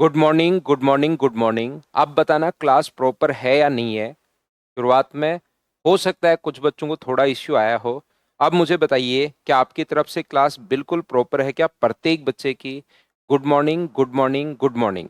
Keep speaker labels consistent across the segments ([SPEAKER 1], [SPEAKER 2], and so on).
[SPEAKER 1] Good morning, good morning, good morning. अब बताना class proper है या नहीं है। शुरुआत में हो सकता है कुछ बच्चों को थोड़ा इश्यू आया हो। अब मुझे बताइए कि आपकी तरफ से क्लास बिल्कुल प्रॉपर है क्या प्रत्येक बच्चे की। Good morning, good morning, good morning.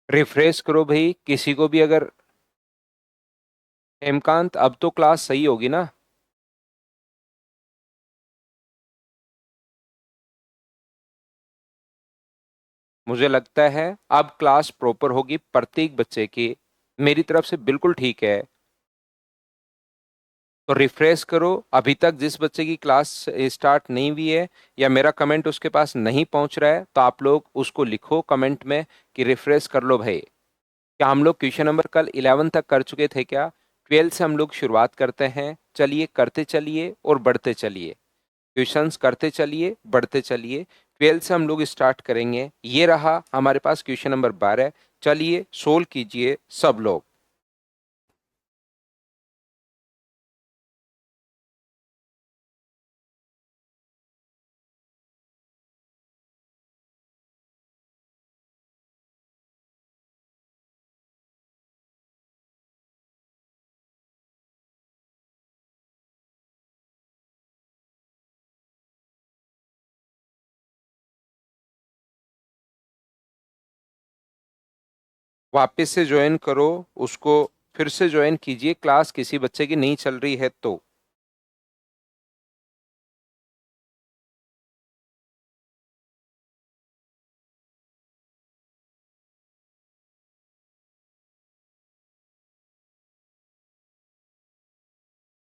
[SPEAKER 1] Refresh करो भाई, किसी को भी अगर। हेमकांत, अब तो क्लास सही होगी ना। मुझे लगता है अब क्लास प्रॉपर होगी प्रत्येक बच्चे की। मेरी तरफ से बिल्कुल ठीक है। तो रिफ्रेश करो। अभी तक जिस बच्चे की क्लास स्टार्ट नहीं हुई है या मेरा कमेंट उसके पास नहीं पहुंच रहा है तो आप लोग उसको लिखो कमेंट में कि रिफ्रेश कर लो भाई। क्या हम लोग क्वेश्चन नंबर कल 11 तक कर चुके थे क्या? 12 से हम लोग शुरुआत करते हैं। चलिए करते चलिए और बढ़ते चलिए। क्वेश्चंस करते चलिए बढ़ते चलिए। 12 से हम लोग स्टार्ट करेंगे। ये रहा हमारे पास क्वेश्चन नंबर 12। चलिए सोल्व कीजिए सब लोग। वापस से ज्वाइन करो उसको। फिर से ज्वाइन कीजिए क्लास किसी बच्चे की नहीं चल रही है तो।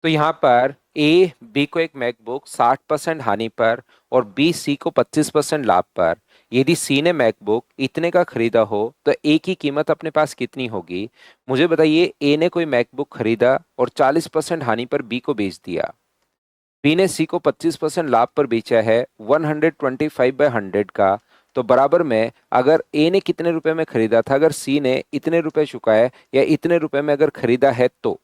[SPEAKER 1] तो यहाँ पर ए बी को एक मैकबुक 60% हानि पर और बी सी को 25% लाभ पर। यदि सी ने मैकबुक इतने का खरीदा हो तो ए की कीमत अपने पास कितनी होगी? मुझे बताइए, ए ने कोई मैकबुक खरीदा और 40% हानि पर बी को बेच दिया। बी ने सी को 25% लाभ पर बेचा है 125/100 का। तो बराबर में अगर ए ने कितने रुपए में खरीदा था, अगर सी ने इतने रुपए चुकाए या इतने रुपए में अगर खरीदा है तो।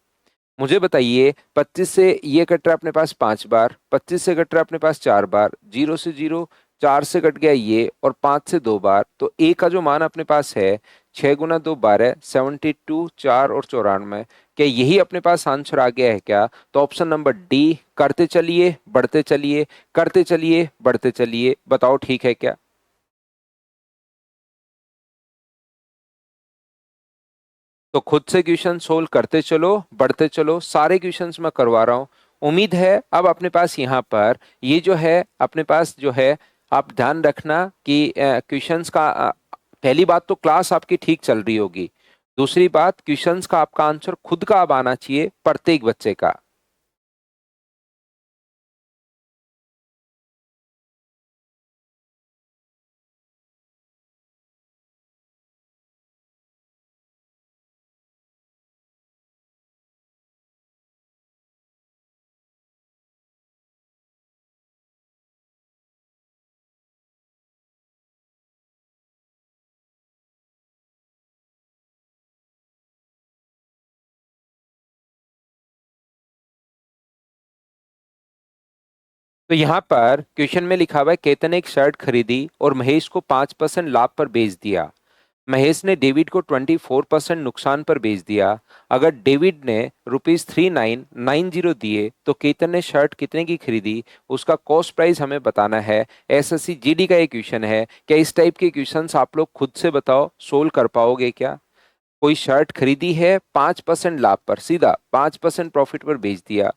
[SPEAKER 1] मुझे बताइए, 25 से ये कट रहा अपने पास 5 बार, 25 से कट रहा अपने पास 4 बार, 0 से 0, 4 से कट गया ये और 5 से 2 बार। तो ए का जो मान अपने पास है 6 × 2 12, 72, 4 और 94। क्या यही अपने पास आंसर आ गया है क्या? तो ऑप्शन नंबर डी, करते चलिए बढ़ते चलिए, करते चलिए बढ़ते चलिए, बताओ ठीक है क्या? तो खुद से क्वेश्चन सोल्व करते चलो बढ़ते चलो, सारे क्वेश्चंस मैं करवा रहा हूँ। उम्मीद है अब अपने पास यहाँ पर ये जो है अपने पास जो है, आप ध्यान रखना कि क्वेश्चंस का पहली बात तो क्लास आपकी ठीक चल रही होगी। दूसरी बात, क्वेश्चंस का आपका आंसर खुद का अब आना चाहिए प्रत्येक बच्चे का। तो यहाँ पर क्वेश्चन में लिखा हुआ है, केतन ने एक शर्ट खरीदी और महेश को 5% लाभ पर बेच दिया। महेश ने डेविड को 24% नुकसान पर बेच दिया। अगर डेविड ने ₹3990 दिए तो केतन ने शर्ट कितने की खरीदी, उसका कॉस्ट प्राइस हमें बताना है। एसएससी जीडी का ये क्वेश्चन है। क्या इस टाइप के क्वेश्चंस आप लोग खुद से बताओ सोल्व कर पाओगे क्या? कोई शर्ट खरीदी है 5% लाभ पर, सीधा 5% प्रॉफिट पर बेच दिया।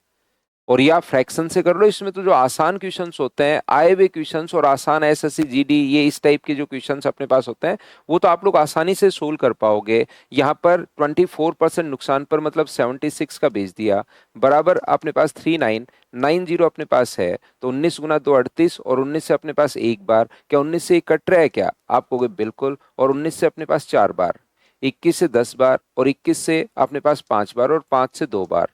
[SPEAKER 1] और या फ्रैक्शन से कर लो। इसमें तो जो आसान क्वेश्चंस होते हैं, आए हुए क्वेश्चंस और आसान एसएससी जीडी, ये इस टाइप के जो क्वेश्चंस अपने पास होते हैं वो तो आप लोग आसानी से सोल्व कर पाओगे। यहाँ पर 24% नुकसान पर मतलब 76 का भेज दिया, बराबर अपने पास 3990 अपने पास है। तो 19 गुना 2 38, और 19 से अपने पास एक बार, क्या 19 से एक कट रहा है क्या? आप कहोगे बिल्कुल। और 19 से अपने पास 4 बार, 21 से 10 बार, और 21 से अपने पास 5 बार, और 5 से 2 बार,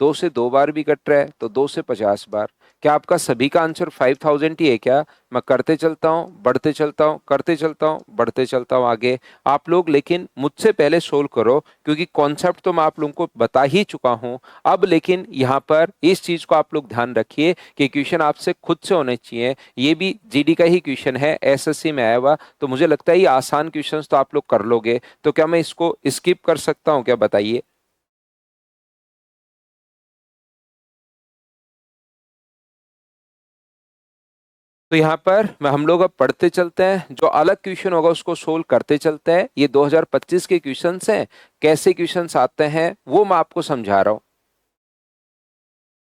[SPEAKER 1] 2 से 2 बार भी कट रहा है तो 2 से 50 बार। क्या आपका सभी का आंसर 5000 ही है क्या? मैं करते चलता हूँ, बढ़ते चलता हूँ, करते चलता हूँ, बढ़ते चलता हूँ आगे। आप लोग लेकिन मुझसे पहले सोल्व करो, क्योंकि कॉन्सेप्ट तो मैं आप लोगों को बता ही चुका हूँ। अब लेकिन यहाँ पर इस चीज को आप लोग ध्यान रखिए कि क्वेश्चन आपसे खुद से होने चाहिए। ये भी जीडी का ही क्वेश्चन है, एसएससी में आया हुआ, तो मुझे लगता है ये आसान क्वेश्चंस तो आप लोग कर लोगे। तो क्या मैं इसको स्किप कर सकता हूँ क्या, बताइए? तो यहाँ पर हम लोग अब पढ़ते चलते हैं, जो अलग क्वेश्चन होगा उसको सोल्व करते चलते हैं। ये 2025 के क्वेश्चंस हैं, कैसे क्वेश्चंस आते हैं वो मैं आपको समझा रहा हूँ।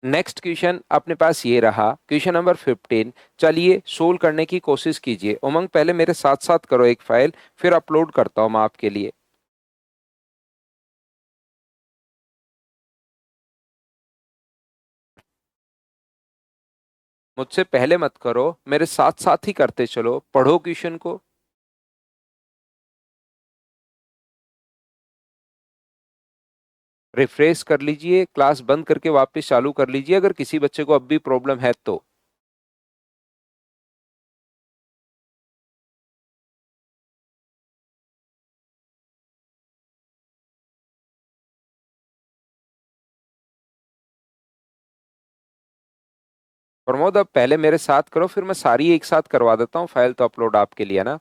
[SPEAKER 1] नेक्स्ट क्वेश्चन अपने पास ये रहा, क्वेश्चन नंबर 15। चलिए सोल्व करने की कोशिश कीजिए। उमंग पहले मेरे साथ साथ करो एक फाइल, फिर अपलोड करता हूँ मैं आपके लिए। मुझसे पहले मत करो, मेरे साथ साथ ही करते चलो, पढ़ो क्वेश्चन को। रिफ्रेश कर लीजिए, क्लास बंद करके वापस चालू कर लीजिए अगर किसी बच्चे को अब भी प्रॉब्लम है तो। प्रमोद अब पहले मेरे साथ करो, फिर मैं सारी एक साथ करवा देता हूँ, फाइल तो अपलोड आपके लिए ना।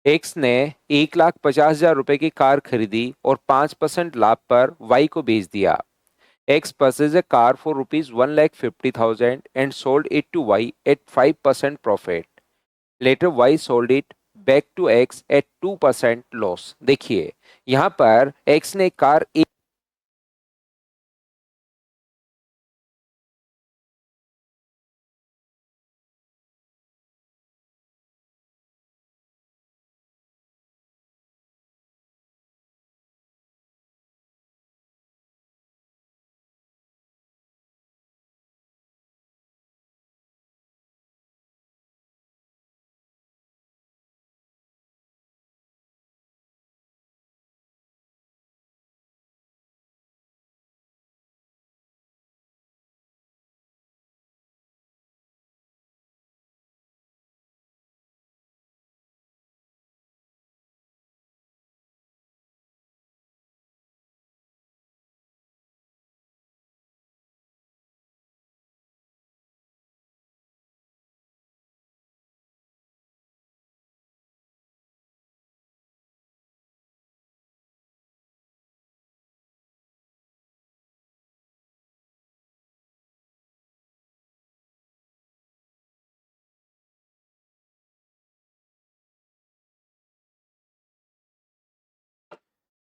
[SPEAKER 1] एक्स ने 1,50,000 रुपए की कार खरीदी और 5% लाभ पर वाई को बेच दिया। X purchase a car for ₹1,50,000 and sold it to Y at 5% profit. Later Y sold it back to X at 2% loss. देखिए यहाँ पर एक्स ने कार,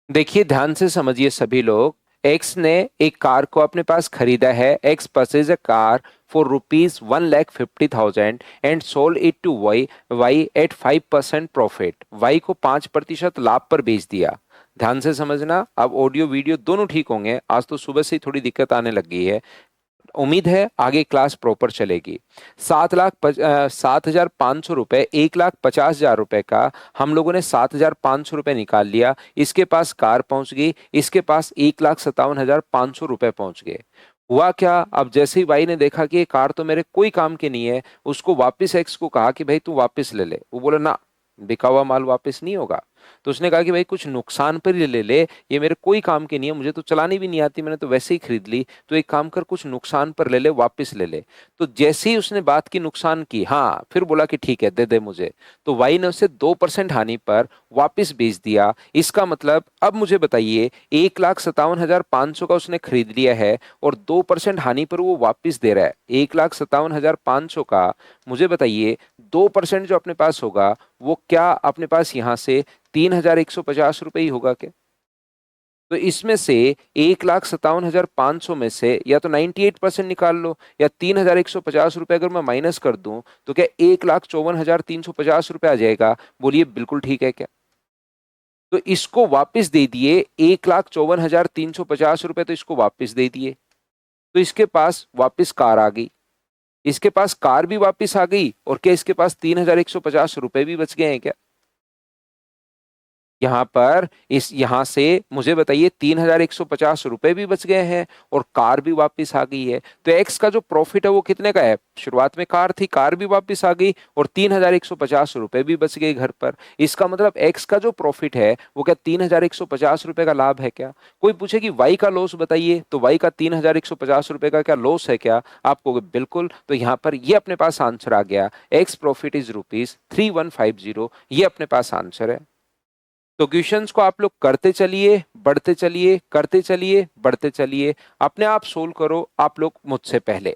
[SPEAKER 1] देखिए ध्यान से समझिए सभी लोग। एक्स ने एक कार को अपने पास खरीदा है, X purchase a car for ₹1,50,000 and sold it to Y, Y at 5% profit. Y को 5% लाभ पर बेच दिया। ध्यान से समझना, अब ऑडियो वीडियो दोनों ठीक होंगे। आज तो सुबह से ही थोड़ी दिक्कत आने लग गई है, उम्मीद है आगे क्लास प्रॉपर चलेगी। 7,05,000 रुपए, 1,50,000 रुपए का हम लोगों ने 7,500 रुपए निकाल लिया। इसके पास कार पहुंच गई, इसके पास 1,57,500 रुपए पहुंच गए। हुआ क्या, अब जैसे ही भाई ने देखा कि ये कार तो मेरे कोई काम की नहीं है, उसको वापस एक्स को कहा कि भाई तू वापस ले ले। वो बोला ना, बिका हुआ माल वापस नहीं होगा। तो उसने कहा कि भाई कुछ नुकसान पर ही ले ले, ये मेरे कोई काम की नहीं है, मुझे तो चलानी भी नहीं आती, मैंने तो वैसे ही खरीद ली। तो एक काम कर, कुछ नुकसान पर ले ले, वापस ले ले। तो जैसे ही उसने बात की नुकसान की, हाँ, फिर बोला कि ठीक है दे दे मुझे। तो वाई ने उसे 2% हानि पर वापस बेच दिया। इसका मतलब अब मुझे बताइए 1,57,500 का उसने खरीद लिया है और 2% हानि पर वो वापस दे रहा है। 1,57,500 का मुझे बताइए 2% जो अपने पास होगा वो क्या अपने पास यहां से 3,150 रुपये ही होगा क्या? तो इसमें से 1,57,500 में से या तो 98% निकाल लो या 3,150 रुपये अगर मैं माइनस कर दूं तो क्या 1,54,350 रुपये आ जाएगा? बोलिए बिल्कुल ठीक है क्या? तो इसको वापस दे दिए 1,54,350 रुपये, तो इसको वापस दे दिए। तो इसके पास वापस कार आ गई, इसके पास कार भी वापस आ गई और क्या इसके पास 3,150 रुपये भी बच गए हैं क्या? यहां पर इस यहां से मुझे बताइए 3,150 रुपये भी बच गए हैं और कार भी वापस आ गई है। तो एक्स का जो प्रॉफिट है वो कितने का है? शुरुआत में कार थी, कार भी वापस आ गई और 3,150 रुपये भी बच गए घर पर। इसका मतलब एक्स का जो प्रॉफिट है वो क्या 3,150 रुपये का लाभ है क्या? कोई पूछे कि वाई का लॉस बताइए, तो वाई का 3,150 रुपये का क्या लॉस है क्या? आपको बिल्कुल। तो यहां पर ये अपने पास आंसर आ गया, एक्स प्रॉफिट इज ₹3150। ये अपने पास आंसर है। तो क्वेश्चंस को आप लोग करते चलिए, बढ़ते चलिए, करते चलिए, बढ़ते चलिए, अपने आप सोल्व करो आप लोग मुझसे पहले।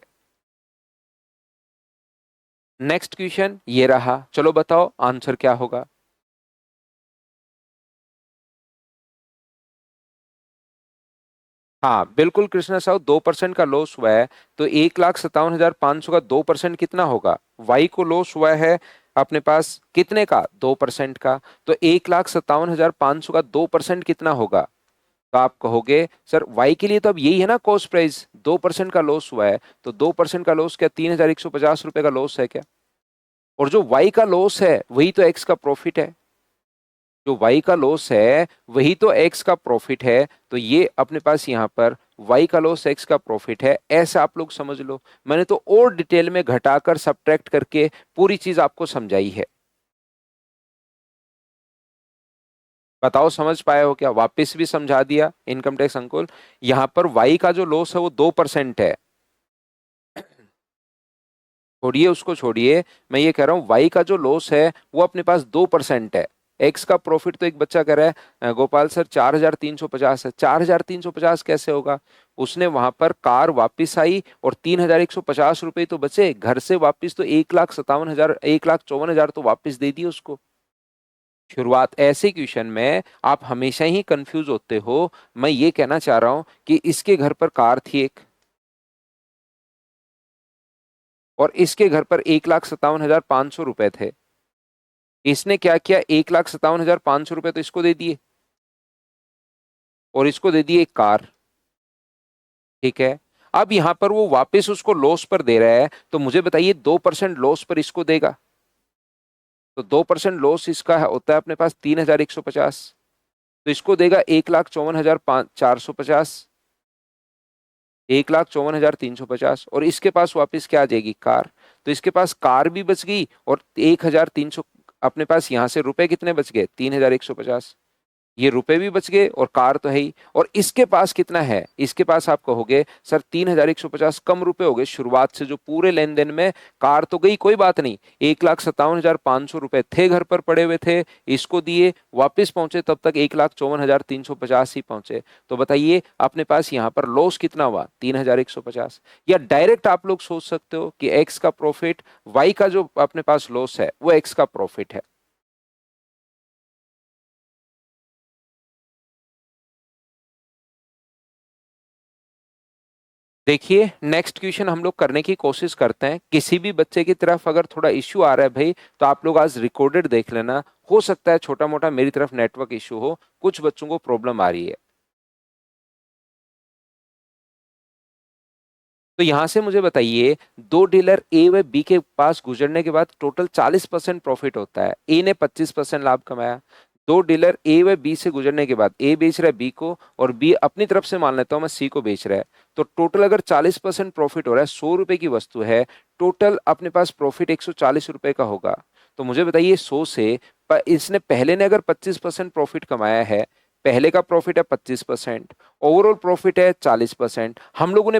[SPEAKER 1] नेक्स्ट क्वेश्चन ये रहा, चलो बताओ आंसर क्या होगा। हाँ बिल्कुल कृष्णा साहु, 2% का लॉस हुआ है तो 1,57,500 का 2% कितना होगा? वाई को लॉस हुआ है अपने पास कितने का? 2% का। तो 1,57,500 का 2% कितना होगा? तो आप कहोगे सर वाई के लिए तो अब यही है ना कॉस्ट प्राइस, 2% का लॉस हुआ है तो 2% का लॉस क्या 3,150 रुपये का लॉस है क्या? और जो वाई का लॉस है वही तो एक्स का प्रॉफिट है। जो वाई का लॉस है वही तो एक्स का प्रॉफिट है। तो ये अपने पास यहाँ पर वाई का लॉस एक्स का प्रॉफिट है, ऐसा आप लोग समझ लो। मैंने तो और डिटेल में घटाकर सब्ट्रैक्ट करके पूरी चीज आपको समझाई है। बताओ समझ पाए हो क्या? वापस भी समझा दिया इनकम टैक्स अंकुल। यहां पर वाई का जो लॉस है वो 2% है। छोड़िए उसको, छोड़िए। मैं ये कह रहा हूँ वाई का जो लॉस है वो अपने पास 2% है। एक्स का प्रॉफिट तो एक बच्चा कह रहा है गोपाल सर 4,350 है। 4,350 कैसे होगा? उसने वहां पर कार वापस आई और 3,150 रुपये तो बचे घर से वापस, तो 1,57,000 1,54,000 तो वापस दे दिए उसको। शुरुआत ऐसे क्वेश्चन में आप हमेशा ही कंफ्यूज होते हो। मैं ये कहना चाह रहा हूं कि इसके घर पर कार थी एक और इसके घर पर 1,57,500 रुपए थे। इसने क्या किया, 1,57,500 रुपए तो इसको दे दिए और इसको दे दिए एक कार। ठीक है। अब यहां पर वो वापस उसको लॉस पर दे रहा है, तो मुझे बताइए 2% लॉस पर इसको देगा। तो 2% लॉस इसका होता है अपने पास 3,150। तो इसको देगा 1,54,450, 1,54,350 और इसके पास वापस क्या आ जाएगी? कार। तो इसके पास कार भी बच गई और 1,300 अपने पास यहां से रुपए कितने बच गए? 3,150। ये रुपए भी बच गए और कार तो है ही। और इसके पास कितना है? इसके पास आप कहोगे सर 3,150 कम रुपए हो गए शुरुआत से जो पूरे लेन देन में। कार तो गई, कोई बात नहीं, 1,57,500 रुपए थे घर पर पड़े हुए थे, इसको दिए, वापस पहुंचे तब तक 1,54,350 ही पहुंचे। तो बताइए अपने पास यहाँ पर लॉस कितना हुआ? 3,150। या डायरेक्ट आप लोग सोच सकते हो कि एक्स का प्रॉफिट वाई का जो अपने पास लॉस है वो एक्स का प्रॉफिट है। देखिए नेक्स्ट क्वेश्चन हम लोग करने की कोशिश करते हैं। किसी भी बच्चे की तरफ अगर थोड़ा इश्यू आ रहा है भाई, तो आप लोग आज रिकॉर्डेड देख लेना। हो सकता है छोटा मोटा मेरी तरफ नेटवर्क इश्यू हो, कुछ बच्चों को प्रॉब्लम आ रही है। तो यहां से मुझे बताइए, दो डीलर ए व बी के पास गुजरने के बाद टोटल 40% प्रॉफिट होता है। ए ने 25% लाभ कमाया। दो डीलर ए व बी से गुजरने के बाद ए बेच रहा है बी को और बी अपनी तरफ से मान लेता हूं मैं सी को बेच रहा है। तो टोटल अगर 40% प्रॉफिट हो रहा है, 100 रुपए की वस्तु है, टोटल अपने पास प्रॉफिट 140 रुपए का होगा। तो मुझे बताइए 100 से इसने पहले ने अगर 25% प्रॉफिट कमाया है, पहले का प्रॉफिट है 25%, ओवरऑल प्रॉफिट है 40%। हम लोगों ने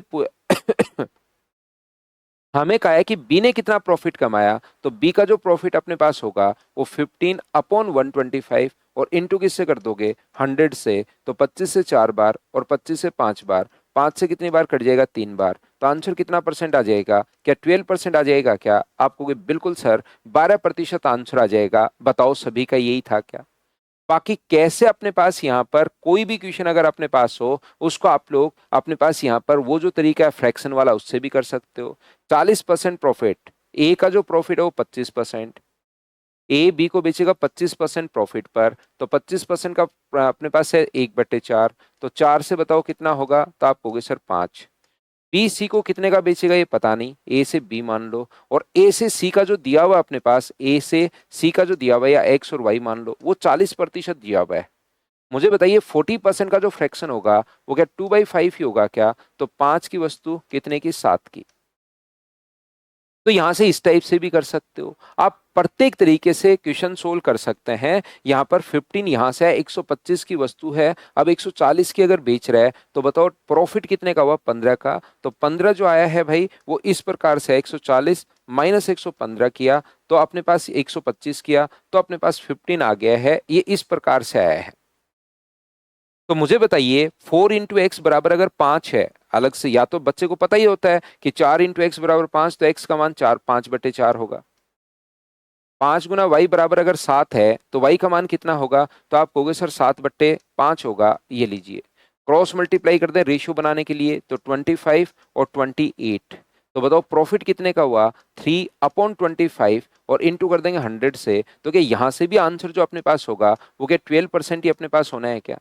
[SPEAKER 1] हमें कहा है कि बी ने कितना प्रॉफिट कमाया, तो बी का जो प्रॉफिट अपने पास होगा वो 15/125 और इनटू किससे कर दोगे 100 से, तो 25 से 4 बार और 25 से 5 बार, 5 से कितनी बार कट जाएगा 3 बार, तो आंसर कितना परसेंट आ जाएगा, क्या 12% आ जाएगा क्या? आप कहोगे बिल्कुल सर 12% आंसर आ जाएगा। बताओ सभी का यही था क्या? बाकी कैसे अपने पास यहाँ पर कोई भी क्वेश्चन अगर अपने पास हो उसको आप लोग अपने पास यहाँ पर वो जो तरीका है फ्रैक्शन वाला उससे भी कर सकते हो। 40% प्रॉफिट, ए का जो प्रॉफिट है वो 25%, ए बी को बेचेगा 25% प्रॉफिट पर, तो 25% का अपने पास है 1/4, तो 4 से बताओ कितना होगा, तो आप कहोगे सर 5। बी सी को कितने का बेचेगा ये पता नहीं, ए से बी मान लो, और ए से सी का जो दिया हुआ है अपने पास, ए से सी का जो दिया हुआ है या एक्स और वाई मान लो, वो 40% दिया हुआ है। मुझे बताइए 40% का जो फ्रैक्शन होगा वो क्या 2/5 ही होगा क्या? तो 5 की वस्तु कितने की, 7 की। तो यहां से इस टाइप से भी कर सकते हो आप, प्रत्येक तरीके से क्वेश्चन सोल्व कर सकते हैं। यहाँ पर 15 यहां से है, 125 की वस्तु है, अब 140 की अगर बेच रहा है तो बताओ प्रॉफिट कितने का हुआ, 15 का। तो 15 जो आया है भाई वो इस प्रकार से 140 माइनस 115 किया तो अपने पास 125 किया, तो अपने पास 15 आ गया है, ये इस प्रकार से आया है। तो मुझे बताइए 4 इंटू एक्स बराबर अगर 5 है, अलग से या तो बच्चे को पता ही होता है कि 4 इंटू एक्स बराबर 5, तो एक्स का मान 4, 5/4 होगा। 5 गुना वाई बराबर अगर 7 है तो वाई का मान कितना होगा, तो आप कहोगे सर 7/5 होगा। ये लीजिए क्रॉस मल्टीप्लाई कर दें रेशियो बनाने के लिए, तो 25 और 28, तो बताओ प्रॉफिट कितने का हुआ, 3/25, और इंटू कर देंगे 100 से, तो क्या यहां से भी आंसर जो अपने पास होगा वो क्या 12% ही अपने पास होना है क्या?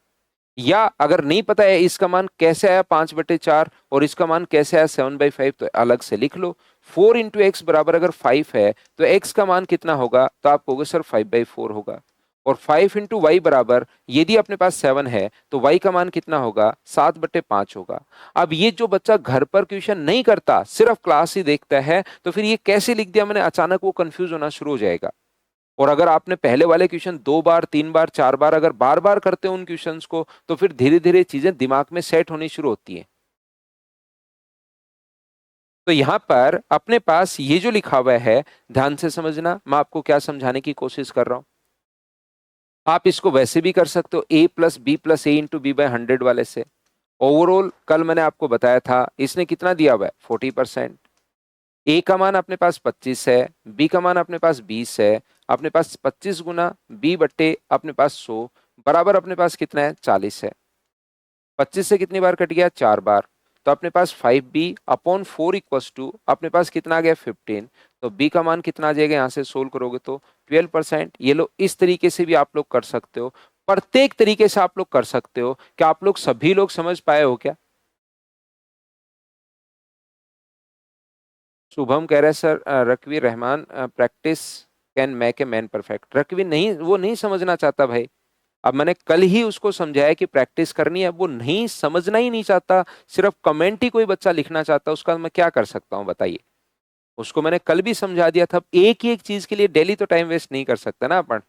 [SPEAKER 1] या अगर नहीं पता है इसका मान कैसे आया 5/4 और इसका मान कैसे आया 7/5, तो अलग से लिख लो। 4 इंटू एक्स बराबर अगर 5 है तो एक्स का मान कितना होगा, तो आप कहोगे सर 5/4 होगा। और 5 इंटू वाई बराबर यदि अपने पास 7 है तो वाई का मान कितना होगा, 7/5 होगा। अब ये जो बच्चा घर पर क्वेश्चन नहीं करता सिर्फ क्लास ही देखता है तो फिर ये कैसे लिख दिया मैंने, अचानक वो कंफ्यूज होना शुरू हो जाएगा। और अगर आपने पहले वाले क्वेश्चन 2 बार 3 बार 4 बार अगर बार बार करते हो उन क्वेश्चंस को, तो फिर धीरे धीरे चीजें दिमाग में सेट होनी शुरू होती हैं। तो यहां पर अपने पास ये जो लिखा हुआ है ध्यान से समझना, मैं आपको क्या समझाने की कोशिश कर रहा हूं। आप इसको वैसे भी कर सकते हो a+b+a×b/100 वाले से। ओवरऑल कल मैंने आपको बताया था इसने कितना दिया हुआ है 40%। ए का मान अपने पास 25 है, बी का मान अपने पास 20 है, अपने पास 25 गुना b/, अपने पास 100 बराबर अपने पास कितना है 40 है। 25 से कितनी बार कट गया 4 बार, तो अपने पास 5b/4 इक्वस टू अपने पास कितना आ गया 15, तो b का मान कितना आ जाएगा यहाँ से सोल्व करोगे तो 12%। ये लो इस तरीके से भी आप लोग कर सकते हो, प्रत्येक तरीके से आप लोग कर सकते हो। क्या आप लोग सभी लोग समझ पाए हो क्या? शुभम कह रहा है सर रकवी Rahman practice can make a man perfect. रकवी नहीं, वो नहीं समझना चाहता भाई। अब मैंने कल ही उसको समझाया कि प्रैक्टिस करनी है, वो नहीं समझना ही नहीं चाहता, सिर्फ कमेंट ही कोई बच्चा लिखना चाहता है, उसका मैं क्या कर सकता हूँ बताइए। उसको मैंने कल भी समझा दिया था, एक ही एक चीज के लिए डेली तो टाइम वेस्ट नहीं कर सकता ना अपन।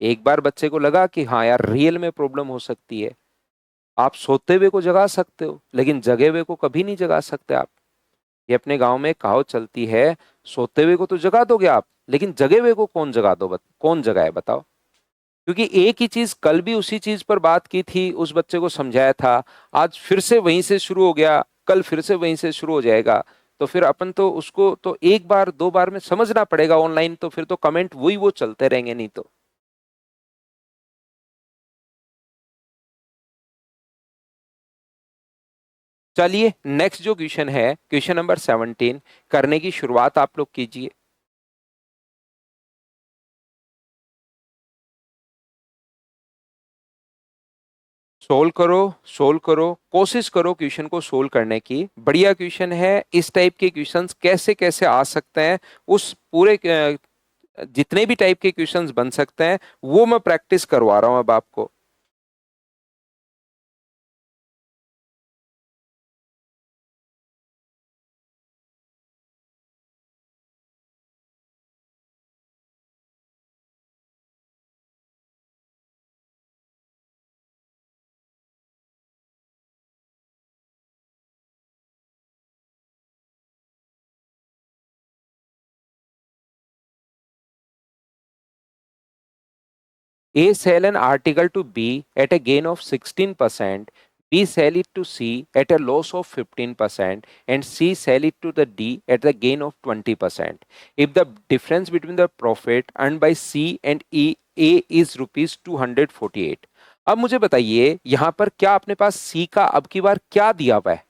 [SPEAKER 1] एक बार बच्चे को लगा कि हाँ यार रियल में प्रॉब्लम हो सकती है, आप सोते हुए को जगा सकते हो लेकिन जगे हुए को कभी नहीं जगा सकते आप। ये अपने गांव में कहावत चलती है, सोते हुए को तो जगा दोगे आप लेकिन जगे हुए को कौन जगा दो कौन जगाए बताओ। क्योंकि एक ही चीज कल भी उसी चीज पर बात की थी, उस बच्चे को समझाया था, आज फिर से वहीं से शुरू हो गया, कल फिर से वहीं से शुरू हो जाएगा। तो फिर अपन तो उसको तो एक बार दो बार में समझना पड़ेगा ऑनलाइन, तो फिर तो कमेंट वही वो चलते रहेंगे नहीं तो। चलिए नेक्स्ट जो क्वेश्चन है क्वेश्चन नंबर 17 करने की शुरुआत आप लोग कीजिए। सोल्व करो, सोल्व करो, कोशिश करो क्वेश्चन को सोल्व करने की। बढ़िया क्वेश्चन है, इस टाइप के क्वेश्चंस कैसे कैसे आ सकते हैं, उस पूरे जितने भी टाइप के क्वेश्चंस बन सकते हैं वो मैं प्रैक्टिस करवा रहा हूं अब आपको। A sell an article to B at a gain of 16%, B sell it to C at a loss of 15%, and C sell it to the D at the gain of 20%. If the difference between the profit earned by C and A is rupees 248. अब मुझे बताइए यहां पर क्या अपने पास सी का अब की बार क्या दिया हुआ है।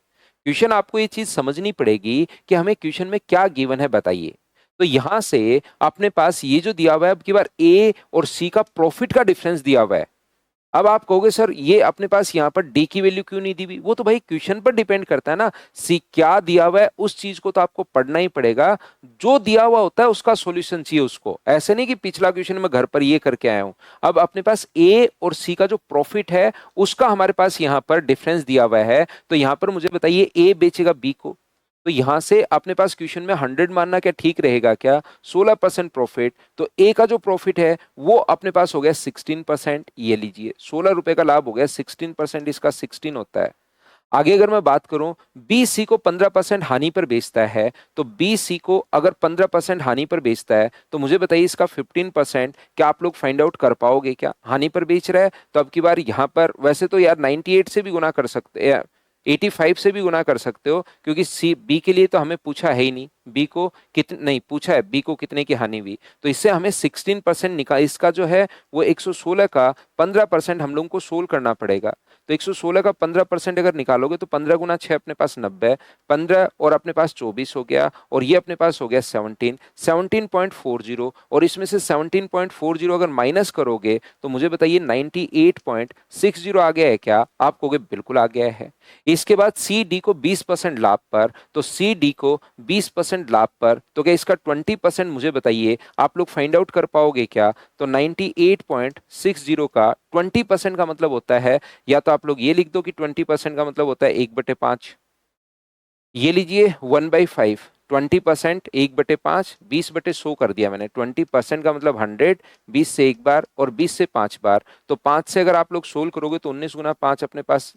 [SPEAKER 1] क्वेश्चन आपको ये चीज समझनी पड़ेगी कि हमें क्वेश्चन में क्या गिवन है बताइए। तो यहां से अपने पास ये जो दिया हुआ है अब की बार ए और सी का प्रॉफिट का डिफरेंस दिया हुआ है। अब आप कहोगे सर ये अपने पास यहाँ पर डी की वैल्यू क्यों नहीं दी हुई, वो तो भाई क्वेश्चन पर डिपेंड करता है ना। सी क्या दिया हुआ है उस चीज को तो आपको पढ़ना ही पड़ेगा। जो दिया हुआ होता है उसका सॉल्यूशन चाहिए उसको, ऐसे नहीं कि पिछला क्वेश्चन में घर पर ये करके आया हूं। अब अपने पास ए और सी का जो प्रॉफिट है उसका हमारे पास यहाँ पर डिफरेंस दिया हुआ है। तो यहाँ पर मुझे बताइए ए बेचेगा बी को, तो यहां से अपने पास क्वेश्चन में 100 मानना क्या ठीक रहेगा क्या, 16% प्रॉफिट। तो ए का जो प्रॉफिट है वो अपने पास हो गया 16%, ये लीजिए 16 रुपए का लाभ हो गया, 16% इसका 16 होता है। आगे अगर मैं बात करूं बी सी को 15% हानि पर बेचता है, तो बी सी को अगर 15% हानि पर बेचता है तो मुझे बताइए इसका 15% क्या आप लोग फाइंड आउट कर पाओगे क्या। हानि पर बेच रहा है तो अब की बार यहां पर वैसे तो यार 98 से भी गुना कर सकते हैं, 85 से भी गुना कर सकते हो, क्योंकि सी बी के लिए तो हमें पूछा है ही नहीं बी को कितने, नहीं पूछा है बी को कितने की हानि हुई। तो इससे हमें 16% निकाल, इसका जो है वो 116 का 15% हम लोगों को सोल्व करना पड़ेगा। तो 116 का 15% अगर निकालोगे तो 15 गुना 6 अपने पास 90, 15 और अपने पास 24 हो गया, और ये अपने पास हो गया 17.40, और इसमें से 17.40 अगर माइनस करोगे तो मुझे बताइए 98.60 आ गया है क्या। आप कहोगे बिल्कुल आ गया है। इसके बाद सी डी को 20% लाभ पर, तो सी डी को 20% लाभ पर, तो क्या इसका 20% मुझे बताइए आप लोग फाइंड आउट कर पाओगे क्या। तो 98.60 का 20% का मतलब होता है, या तो आप लोग ये लिख दो कि 20% का मतलब होता है 1/5, ये लीजिए 1/5, 20% 1/5, 20/100 कर दिया मैंने। 20% का मतलब 100, 20 से एक बार और 20 से 5 बार, तो 5 से अगर आप लोग सोल्व करोगे तो 19 गुना 5 अपने पास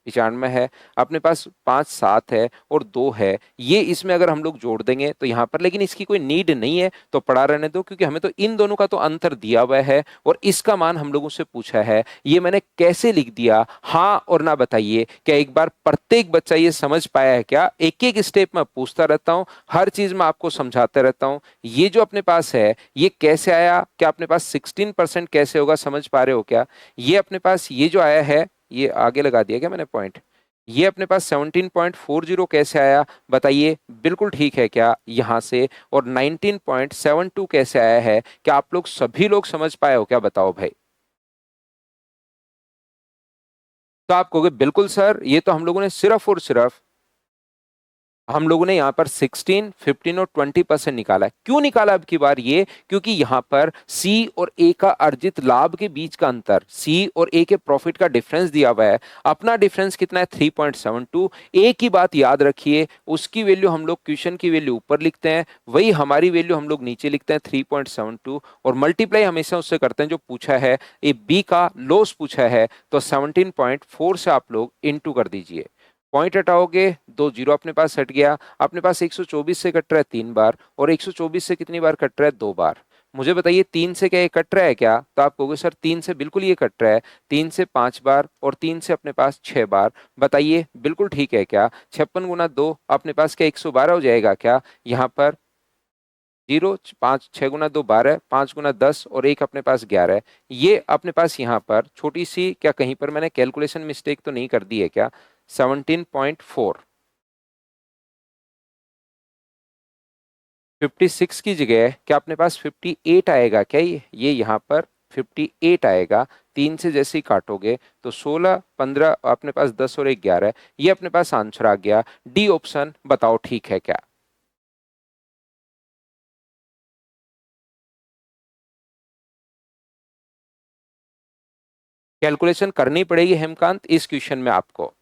[SPEAKER 1] 95 है, अपने पास 5 7 है और 2 है। ये इसमें अगर हम लोग जोड़ देंगे तो यहाँ पर, लेकिन इसकी कोई नीड नहीं है तो पढ़ा रहने दो, क्योंकि हमें तो इन दोनों का तो अंतर दिया हुआ है और इसका मान हम लोगों से पूछा है। ये मैंने कैसे लिख दिया, हाँ और ना बताइए। क्या एक बार प्रत्येक बच्चा ये समझ पाया है क्या। एक एक स्टेप में पूछता रहता हूँ, हर चीज में आपको समझाते रहता हूँ। ये जो अपने पास है ये कैसे आया, क्या अपने पास 16% कैसे होगा, समझ पा रहे हो क्या। ये अपने पास ये जो आया है, ये आगे लगा दिया क्या मैंने पॉइंट, ये अपने पास 17.40 कैसे आया बताइए, बिल्कुल ठीक है क्या यहां से। और 19.72 कैसे आया है, क्या आप लोग सभी लोग समझ पाए हो क्या, बताओ भाई। तो आप कहोगे बिल्कुल सर ये तो हम लोगों ने सिर्फ और सिर्फ, हम लोगों ने यहाँ पर 16, 15 और 20% निकाला है। क्यों निकाला अब की बार ये, क्योंकि यहाँ पर सी और ए का अर्जित लाभ के बीच का अंतर, सी और ए के प्रॉफिट का डिफरेंस दिया हुआ है। अपना डिफरेंस कितना है 3.72। ए की बात याद रखिए, उसकी वैल्यू हम लोग क्वेश्चन की वैल्यू ऊपर लिखते हैं, वही हमारी वैल्यू हम लोग नीचे लिखते हैं 3.72, और मल्टीप्लाई हमेशा उससे करते हैं जो पूछा है। ए बी का लॉस पूछा है तो 17.4 से आप लोग इंटू कर दीजिए। पॉइंट हटाओगे, 2 जीरो अपने पास हट गया। अपने पास 124 से कट रहा है 3 बार, और 124 से कितनी बार कट रहा है 2 बार। मुझे बताइए 3 से क्या ये कट रहा है क्या, तो आप कहोगे सर 3 से बिल्कुल ये कट रहा है। 3 से 5 बार और 3 से अपने पास 6 बार, बताइए बिल्कुल ठीक है क्या। 56 गुना 2 अपने पास क्या 112 हो जाएगा क्या। यहाँ पर 0, 5, 6 गुना 2 12, 5 गुना 10 और एक अपने पास 11 है। ये अपने पास यहाँ पर छोटी सी क्या कहीं पर मैंने कैलकुलेशन मिस्टेक तो नहीं कर दी है क्या। 17.4, 56 की जगह क्या अपने पास 58 आएगा क्या, ये यहाँ पर 58 आएगा। 3 से जैसे ही काटोगे तो 16, 15 अपने पास 10 और एक 11 है। ये अपने पास आंसर आ गया डी ऑप्शन, बताओ ठीक है क्या। कैलकुलेशन करनी पड़ेगी हेमकांत इस क्वेश्चन में आपको।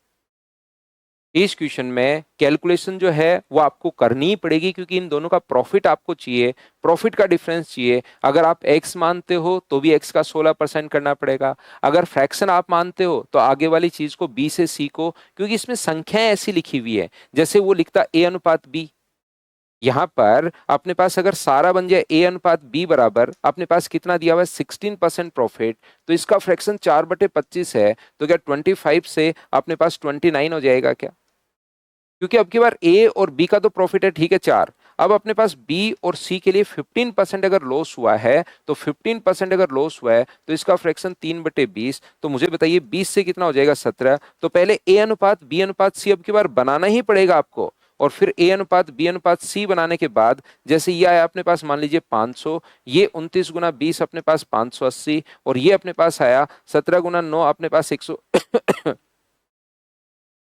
[SPEAKER 1] इस क्वेश्चन में कैलकुलेशन जो है वो आपको करनी ही पड़ेगी, क्योंकि इन दोनों का प्रॉफिट आपको चाहिए, प्रॉफिट का डिफरेंस चाहिए। अगर आप एक्स मानते हो तो भी एक्स का 16% करना पड़ेगा। अगर फ्रैक्शन आप मानते हो तो आगे वाली चीज को बी से सी को, क्योंकि इसमें संख्याएं ऐसी लिखी हुई है जैसे वो लिखता ए अनुपात बी, यहां पर अपने पास अगर सारा बन जाए ए अनुपात बी बराबर, अपने पास कितना दिया हुआ है 16% प्रॉफिट, तो इसका फ्रैक्शन 4/25 है, तो क्या 25 से अपने पास 29 हो जाएगा क्या? क्योंकि अब की बार ए और बी का तो प्रॉफिट है, ठीक है 4। अब अपने पास बी और सी के लिए 15% अगर लॉस हुआ है, तो 15% अगर लॉस हुआ है तो इसका फ्रैक्शन 3/20, तो मुझे बताइए 20 से कितना हो जाएगा 17। तो पहले ए अनुपात बी अनुपात सी अब की बार बनाना ही पड़ेगा आपको, और फिर ए अनुपात बी अनुपात सी बनाने के बाद जैसे ये आया अपने पास मान लीजिए 500, ये 29 × 20 अपने पास 580, और ये अपने पास आया 17 × 9 अपने पास 100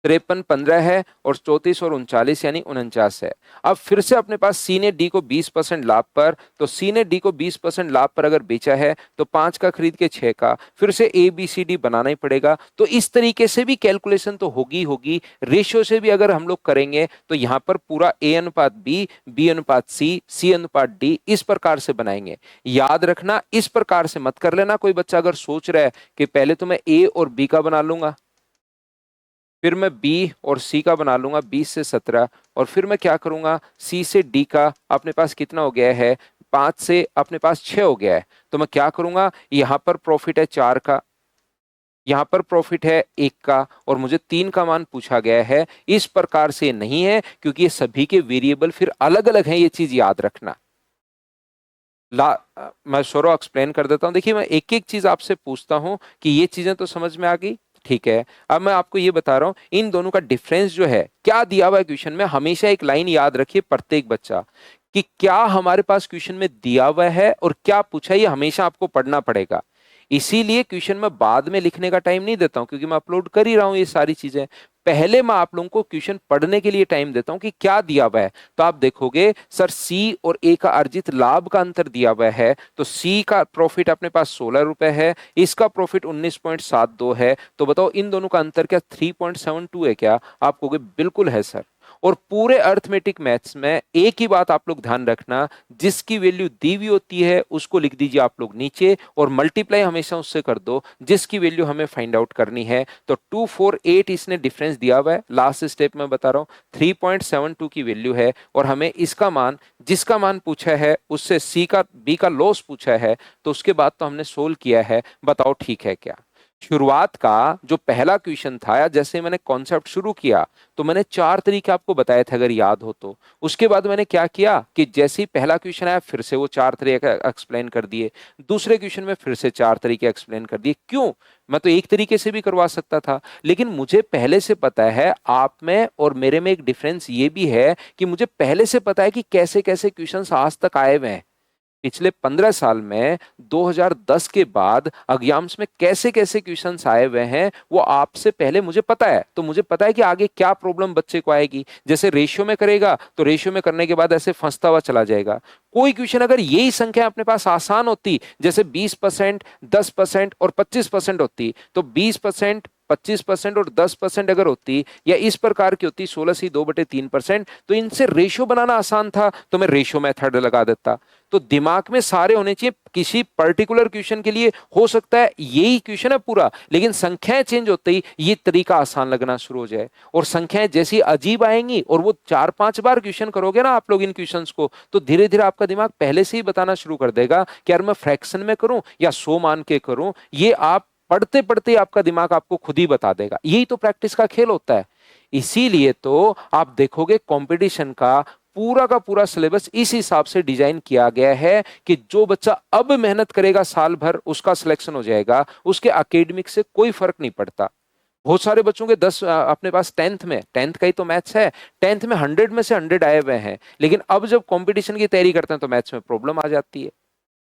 [SPEAKER 1] 53 15 है, और 34 और 39 यानी 49 है। अब फिर से अपने पास सी ने डी को 20% लाभ पर, तो सी ने डी को 20% लाभ पर अगर बेचा है तो 5 का खरीद के 6 का, फिर से ए बी सी डी बनाना ही पड़ेगा। तो इस तरीके से भी कैलकुलेशन तो होगी होगी, रेशियो से भी अगर हम लोग करेंगे तो यहाँ पर पूरा ए अनुपात बी, बी अनुपात सी, सी अनुपात डी इस प्रकार से बनाएंगे। याद रखना इस प्रकार से मत कर लेना। कोई बच्चा अगर सोच रहा है कि पहले तो मैं ए और बी का बना लूंगा, फिर मैं बी और सी का बना लूंगा 20 से 17, और फिर मैं क्या करूंगा सी से डी का अपने पास कितना हो गया है 5 से अपने पास 6 हो गया है, तो मैं क्या करूंगा यहां पर प्रॉफिट है 4 का, यहां पर प्रॉफिट है 1 का, और मुझे 3 का मान पूछा गया है। इस प्रकार से नहीं है, क्योंकि ये सभी के वेरिएबल फिर अलग अलग हैं, ये चीज याद रखना। मैं सौरव एक्सप्लेन कर देता हूँ। देखिए मैं एक एक चीज आपसे पूछता हूँ कि ये चीजें तो समझ में आ गई, ठीक है। अब मैं आपको ये बता रहा हूँ इन दोनों का डिफरेंस जो है क्या दिया हुआ है क्वेश्चन में। हमेशा एक लाइन याद रखिए प्रत्येक बच्चा, कि क्या हमारे पास क्वेश्चन में दिया हुआ है और क्या पूछा है, ये हमेशा आपको पढ़ना पड़ेगा। इसीलिए क्वेश्चन में बाद में लिखने का टाइम नहीं देता हूं, क्योंकि मैं अपलोड कर ही रहा हूं ये सारी चीजें। पहले मैं आप लोगों को क्वेश्चन पढ़ने के लिए टाइम देता हूं कि क्या दिया हुआ है। तो आप देखोगे सर सी और ए का अर्जित लाभ का अंतर दिया हुआ है, तो सी का प्रॉफिट अपने पास 16 रुपए है, इसका प्रॉफिट 19.72 है। तो बताओ इन दोनों का अंतर क्या 3.72 है क्या? आप कहोगे बिल्कुल है सर। और पूरे अर्थमेटिक मैथ्स में एक ही बात आप लोग ध्यान रखना, जिसकी वैल्यू दी हुई होती है उसको लिख दीजिए आप लोग नीचे, और मल्टीप्लाई हमेशा उससे कर दो जिसकी वैल्यू हमें फाइंड आउट करनी है। तो 248 इसने डिफरेंस दिया हुआ है, लास्ट स्टेप में बता रहा हूं 3.72 की वैल्यू है, और हमें इसका मान जिसका मान पूछा है उससे सी का बी का लॉस पूछा है, तो उसके बाद तो हमने सोल्व किया है। बताओ ठीक है क्या? शुरुआत का जो पहला क्वेश्चन था, या जैसे मैंने कॉन्सेप्ट शुरू किया, तो मैंने 4 तरीके आपको बताए थे अगर याद हो तो। उसके बाद मैंने क्या किया कि जैसे ही पहला क्वेश्चन आया फिर से वो 4 तरीके एक्सप्लेन कर दिए, दूसरे क्वेश्चन में फिर से 4 तरीके एक्सप्लेन कर दिए। क्यों? मैं तो एक तरीके से भी करवा सकता था, लेकिन मुझे पहले से पता है आप में और मेरे में एक डिफरेंस ये भी है कि मुझे पहले से पता है कि कैसे कैसे क्वेश्चंस आज तक आए हुए हैं। पिछले 15 साल में 2010 के बाद एग्जाम्स में कैसे कैसे क्वेश्चंस आए हुए हैं वो आपसे पहले मुझे पता है। तो मुझे पता है कि आगे क्या प्रॉब्लम बच्चे को आएगी। जैसे रेशियो में करेगा तो रेशियो में करने के बाद ऐसे फंसता हुआ चला जाएगा। कोई क्वेश्चन अगर यही संख्या अपने पास आसान होती, जैसे 20%, 10% और 25% होती, तो 20%, 25% और 10% अगर होती, या इस प्रकार की होती 16/2/3%, तो इनसे रेशियो बनाना आसान था, तो मैं रेशियो मेथड लगा देता। तो दिमाग में सारे होने चाहिए। किसी पर्टिकुलर क्वेश्चन के लिए हो सकता है यही क्वेश्चन है पूरा, लेकिन संख्याएं चेंज होते ही ये तरीका आसान लगना शुरू हो जाए, और संख्याएं जैसी अजीब आएंगी और वो 4-5 बार क्वेश्चन करोगे ना आप लोग इन क्वेश्चंस को, तो धीरे धीरे आपका दिमाग पहले से ही बताना शुरू कर देगा कि यार मैं फ्रैक्शन में करूं या 100 मान के करूं। ये आप पढ़ते पढ़ते आपका दिमाग आपको खुद ही बता देगा। यही तो प्रैक्टिस का खेल होता है। इसीलिए तो आप देखोगे कंपटीशन का पूरा सिलेबस इस हिसाब से डिजाइन किया गया है कि जो बच्चा अब मेहनत करेगा साल भर उसका सिलेक्शन हो जाएगा, उसके एकेडमिक से कोई फर्क नहीं पड़ता। बहुत सारे बच्चों के 10 अपने पास टेंथ का ही तो मैथ्स है, टेंथ में 100 में से 100 आए हुए हैं, लेकिन अब जब कंपटीशन की तैयारी करते हैं तो मैथ्स में प्रॉब्लम आ जाती है।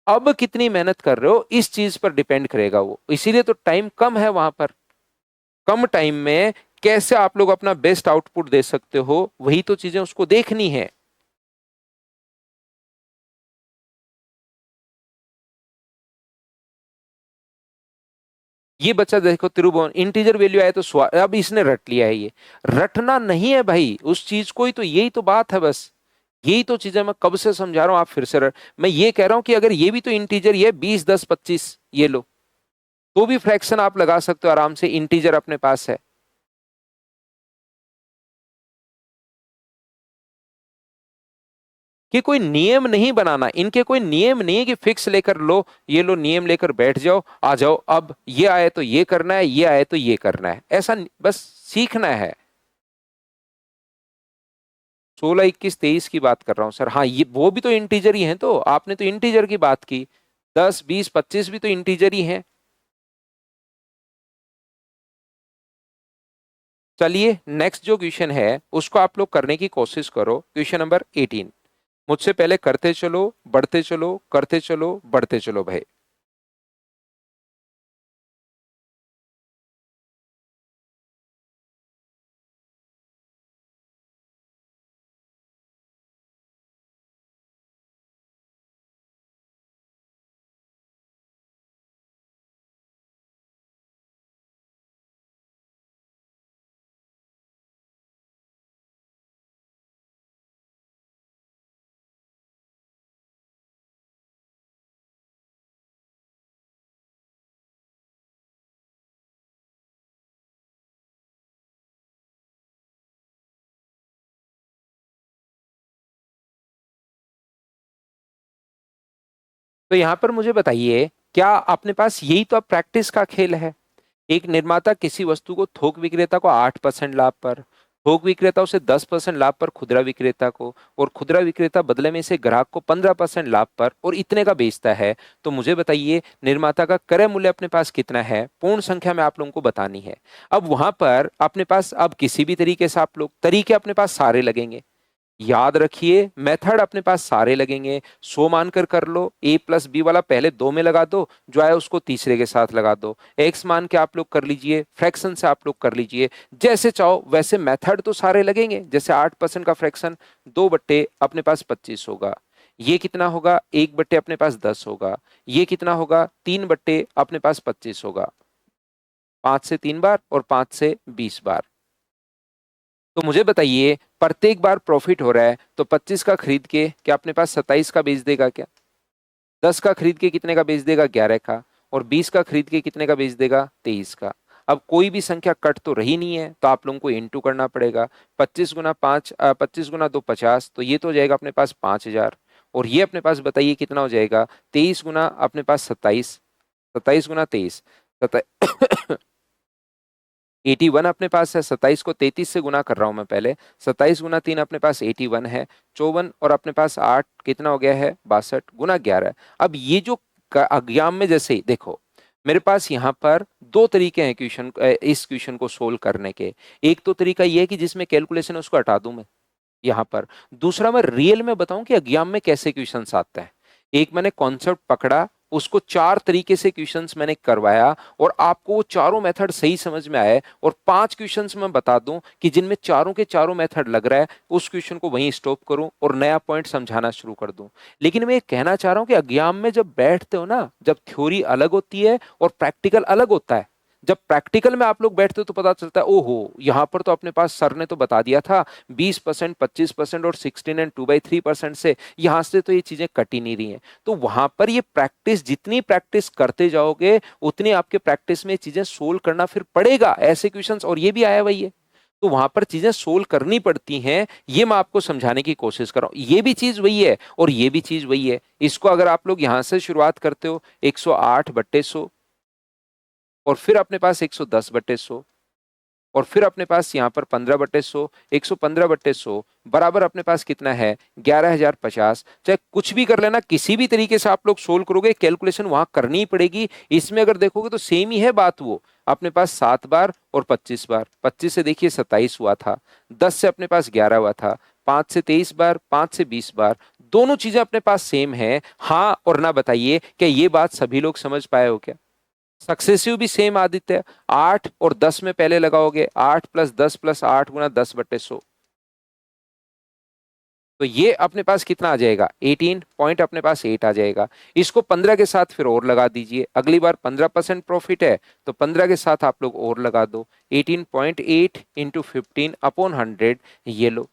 [SPEAKER 1] अब कितनी मेहनत कर रहे हो इस चीज पर डिपेंड करेगा वो। इसीलिए तो टाइम कम है वहां पर। कम टाइम में कैसे आप लोग अपना बेस्ट आउटपुट दे सकते हो, वही तो चीजें उसको देखनी है। ये बच्चा देखो त्रिभुवन इंटीजर वैल्यू आया तो अब इसने रट लिया है। ये रटना नहीं है भाई उस चीज को ही, तो यही तो बात है बस। यही तो चीजें मैं कब से समझा रहा हूं, आप फिर से मैं ये कह रहा हूं कि अगर ये भी तो इंटीजर, ये 20, 10, 25 ये लो, तो भी फ्रैक्शन आप लगा सकते हो आराम से, इंटीजर अपने पास है। कि कोई नियम नहीं बनाना, इनके कोई नियम नहीं है कि फिक्स लेकर लो, ये लो नियम लेकर बैठ जाओ, आ जाओ अब ये आए तो ये करना है, ये आए तो ये करना है, ऐसा बस सीखना है। 16, 21, 23 की बात कर रहा हूं सर। हाँ ये वो भी तो इंटीजर ही हैं, तो आपने तो इंटीजर की बात की, 10, 20, 25 भी तो इंटीजर ही हैं। चलिए नेक्स्ट जो क्वेश्चन है उसको आप लोग करने की कोशिश करो, क्वेश्चन नंबर 18। मुझसे पहले करते चलो, बढ़ते चलो, करते चलो, बढ़ते चलो भाई। तो यहां पर मुझे बताइए, क्या अपने पास यही तो अब प्रैक्टिस का खेल है? एक निर्माता किसी वस्तु को थोक विक्रेता को 8% लाभ पर, थोक विक्रेता उसे 10% लाभ पर खुदरा विक्रेता को, और खुदरा विक्रेता बदले में इसे ग्राहक को 15% लाभ पर और इतने का बेचता है। तो मुझे बताइए निर्माता का क्रय मूल्य अपने पास कितना है, पूर्ण संख्या में आप लोगों को बतानी है। अब वहां पर अपने पास अब किसी भी तरीके से आप लोग, तरीके अपने पास सारे लगेंगे, याद रखिए मेथड अपने पास सारे लगेंगे। 100 मानकर कर लो, a+b वाला पहले दो में लगा दो, जो आए उसको तीसरे के साथ लगा दो, x मान के आप लोग कर लीजिए, फ्रैक्शन से आप लोग कर लीजिए, जैसे चाहो वैसे मेथड तो सारे लगेंगे। जैसे 8% का फ्रैक्शन 2 बट्टे अपने पास 25 होगा, ये कितना होगा 1 बट्टे अपने पास 10 होगा, ये कितना होगा 3 बट्टे अपने पास 25 होगा, 5 से 3 बार और 5 से 20 बार। तो मुझे बताइए प्रत्येक बार प्रॉफिट हो रहा है तो 25 का खरीद के क्या अपने पास 27 का बेच देगा क्या? 10 का खरीद के कितने का बेच देगा? 11 का। और 20 का खरीद के कितने का बेच देगा? 23 का। अब कोई भी संख्या कट तो रही नहीं है, तो आप लोगों को इंटू करना पड़ेगा। 25 गुना 5, 25 गुना 2 50, तो ये तो हो जाएगा अपने पास 5,000। और ये अपने पास बताइए कितना हो जाएगा? 23 गुना अपने पास 27, 27 गुना 23, 81 अपने पास है। 27 को 33 से गुना कर रहा हूं मैं पहले, 27 गुना 3 अपने पास 81 है, 54 और अपने पास 8 कितना हो गया है? 62 गुना 11। अब ये जो अज्ञाम में जैसे ही देखो, मेरे पास यहाँ पर दो तरीके हैं क्वेश्चन, इस क्वेश्चन को सोल्व करने के। एक तो तरीका ये है कि जिसमें कैलकुलेशन है उसको हटा दूं मैं यहाँ पर, दूसरा मैं रियल में बताऊं कि एग्जाम में कैसे क्वेश्चंस आते हैं। एक मैंने कॉन्सेप्ट पकड़ा, उसको 4 तरीके से क्वेश्चंस मैंने करवाया, और आपको वो चारों मेथड सही समझ में आए, और 5 क्वेश्चंस मैं बता दूं कि जिनमें चारों के चारों मेथड लग रहा है, उस क्वेश्चन को वहीं स्टॉप करूं और नया पॉइंट समझाना शुरू कर दूं। लेकिन मैं ये कहना चाह रहा हूं कि एग्जाम में जब बैठते हो ना, जब थ्योरी अलग होती है और प्रैक्टिकल अलग होता है। जब प्रैक्टिकल में आप लोग बैठते हो तो पता चलता है, ओहो यहाँ पर तो अपने पास सर ने तो बता दिया था 20%, 25% और 16 और 2/3% से, यहां से तो ये चीजें कट ही नहीं रही हैं। तो वहां पर ये प्रैक्टिस, जितनी प्रैक्टिस करते जाओगे उतनी आपके प्रैक्टिस में चीजें सोल्व करना फिर पड़ेगा ऐसे क्वेश्चंस, और ये भी आया वही है। तो वहां पर चीजें सोल्व करनी पड़ती हैं, ये मैं आपको समझाने की कोशिश कर रहा हूं। ये भी चीज वही है और ये भी चीज वही है। इसको अगर आप लोग यहां से शुरुआत करते हो 108/100, और फिर अपने पास 110/100, और फिर अपने पास यहाँ पर 15/100, 115/100 बराबर अपने पास कितना है? 11,050। चाहे कुछ भी कर लेना, किसी भी तरीके से आप लोग सोल्व करोगे, कैलकुलेशन वहां करनी ही पड़ेगी। इसमें अगर देखोगे तो सेम ही है बात, वो अपने पास 7 बार और 25 बार। 25 से देखिए 27 हुआ था, 10 से अपने पास 11 हुआ था, 5 से 23 बार, 5 से 20 बार, दोनों चीजें अपने पास सेम है। हाँ और ना बताइए क्या ये बात सभी लोग समझ पाए हो क्या? सक्सेसिव भी सेम आदित्य, 8 और 10 में पहले लगाओगे, 8+10+8 गुना 10/100। तो ये अपने पास कितना आ जाएगा? 18 पॉइंट अपने पास 8 आ जाएगा। इसको 15 के साथ फिर और लगा दीजिए, अगली बार 15% प्रॉफिट है तो 15 के साथ आप लोग और लगा दो, 18.8 इंटू 15/100, ये लो।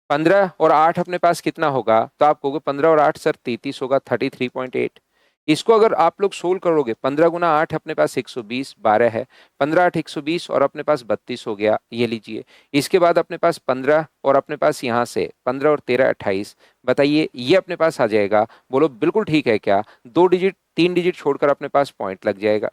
[SPEAKER 1] 15 और 8 अपने पास कितना होगा? तो आप कहोगे 15 और 8 सर 33 होगा, 33.8। इसको अगर आप लोग सोल्व करोगे, 15 × 8 अपने पास 120, 12 है, 15 × 8 120 और अपने पास 32 हो गया, ये लीजिए। इसके बाद अपने पास 15 और अपने पास यहाँ से 15 और 13 28। बताइए ये अपने पास आ जाएगा, बोलो बिल्कुल ठीक है क्या? 2 डिजिट 3 डिजिट छोड़कर अपने पास पॉइंट लग जाएगा।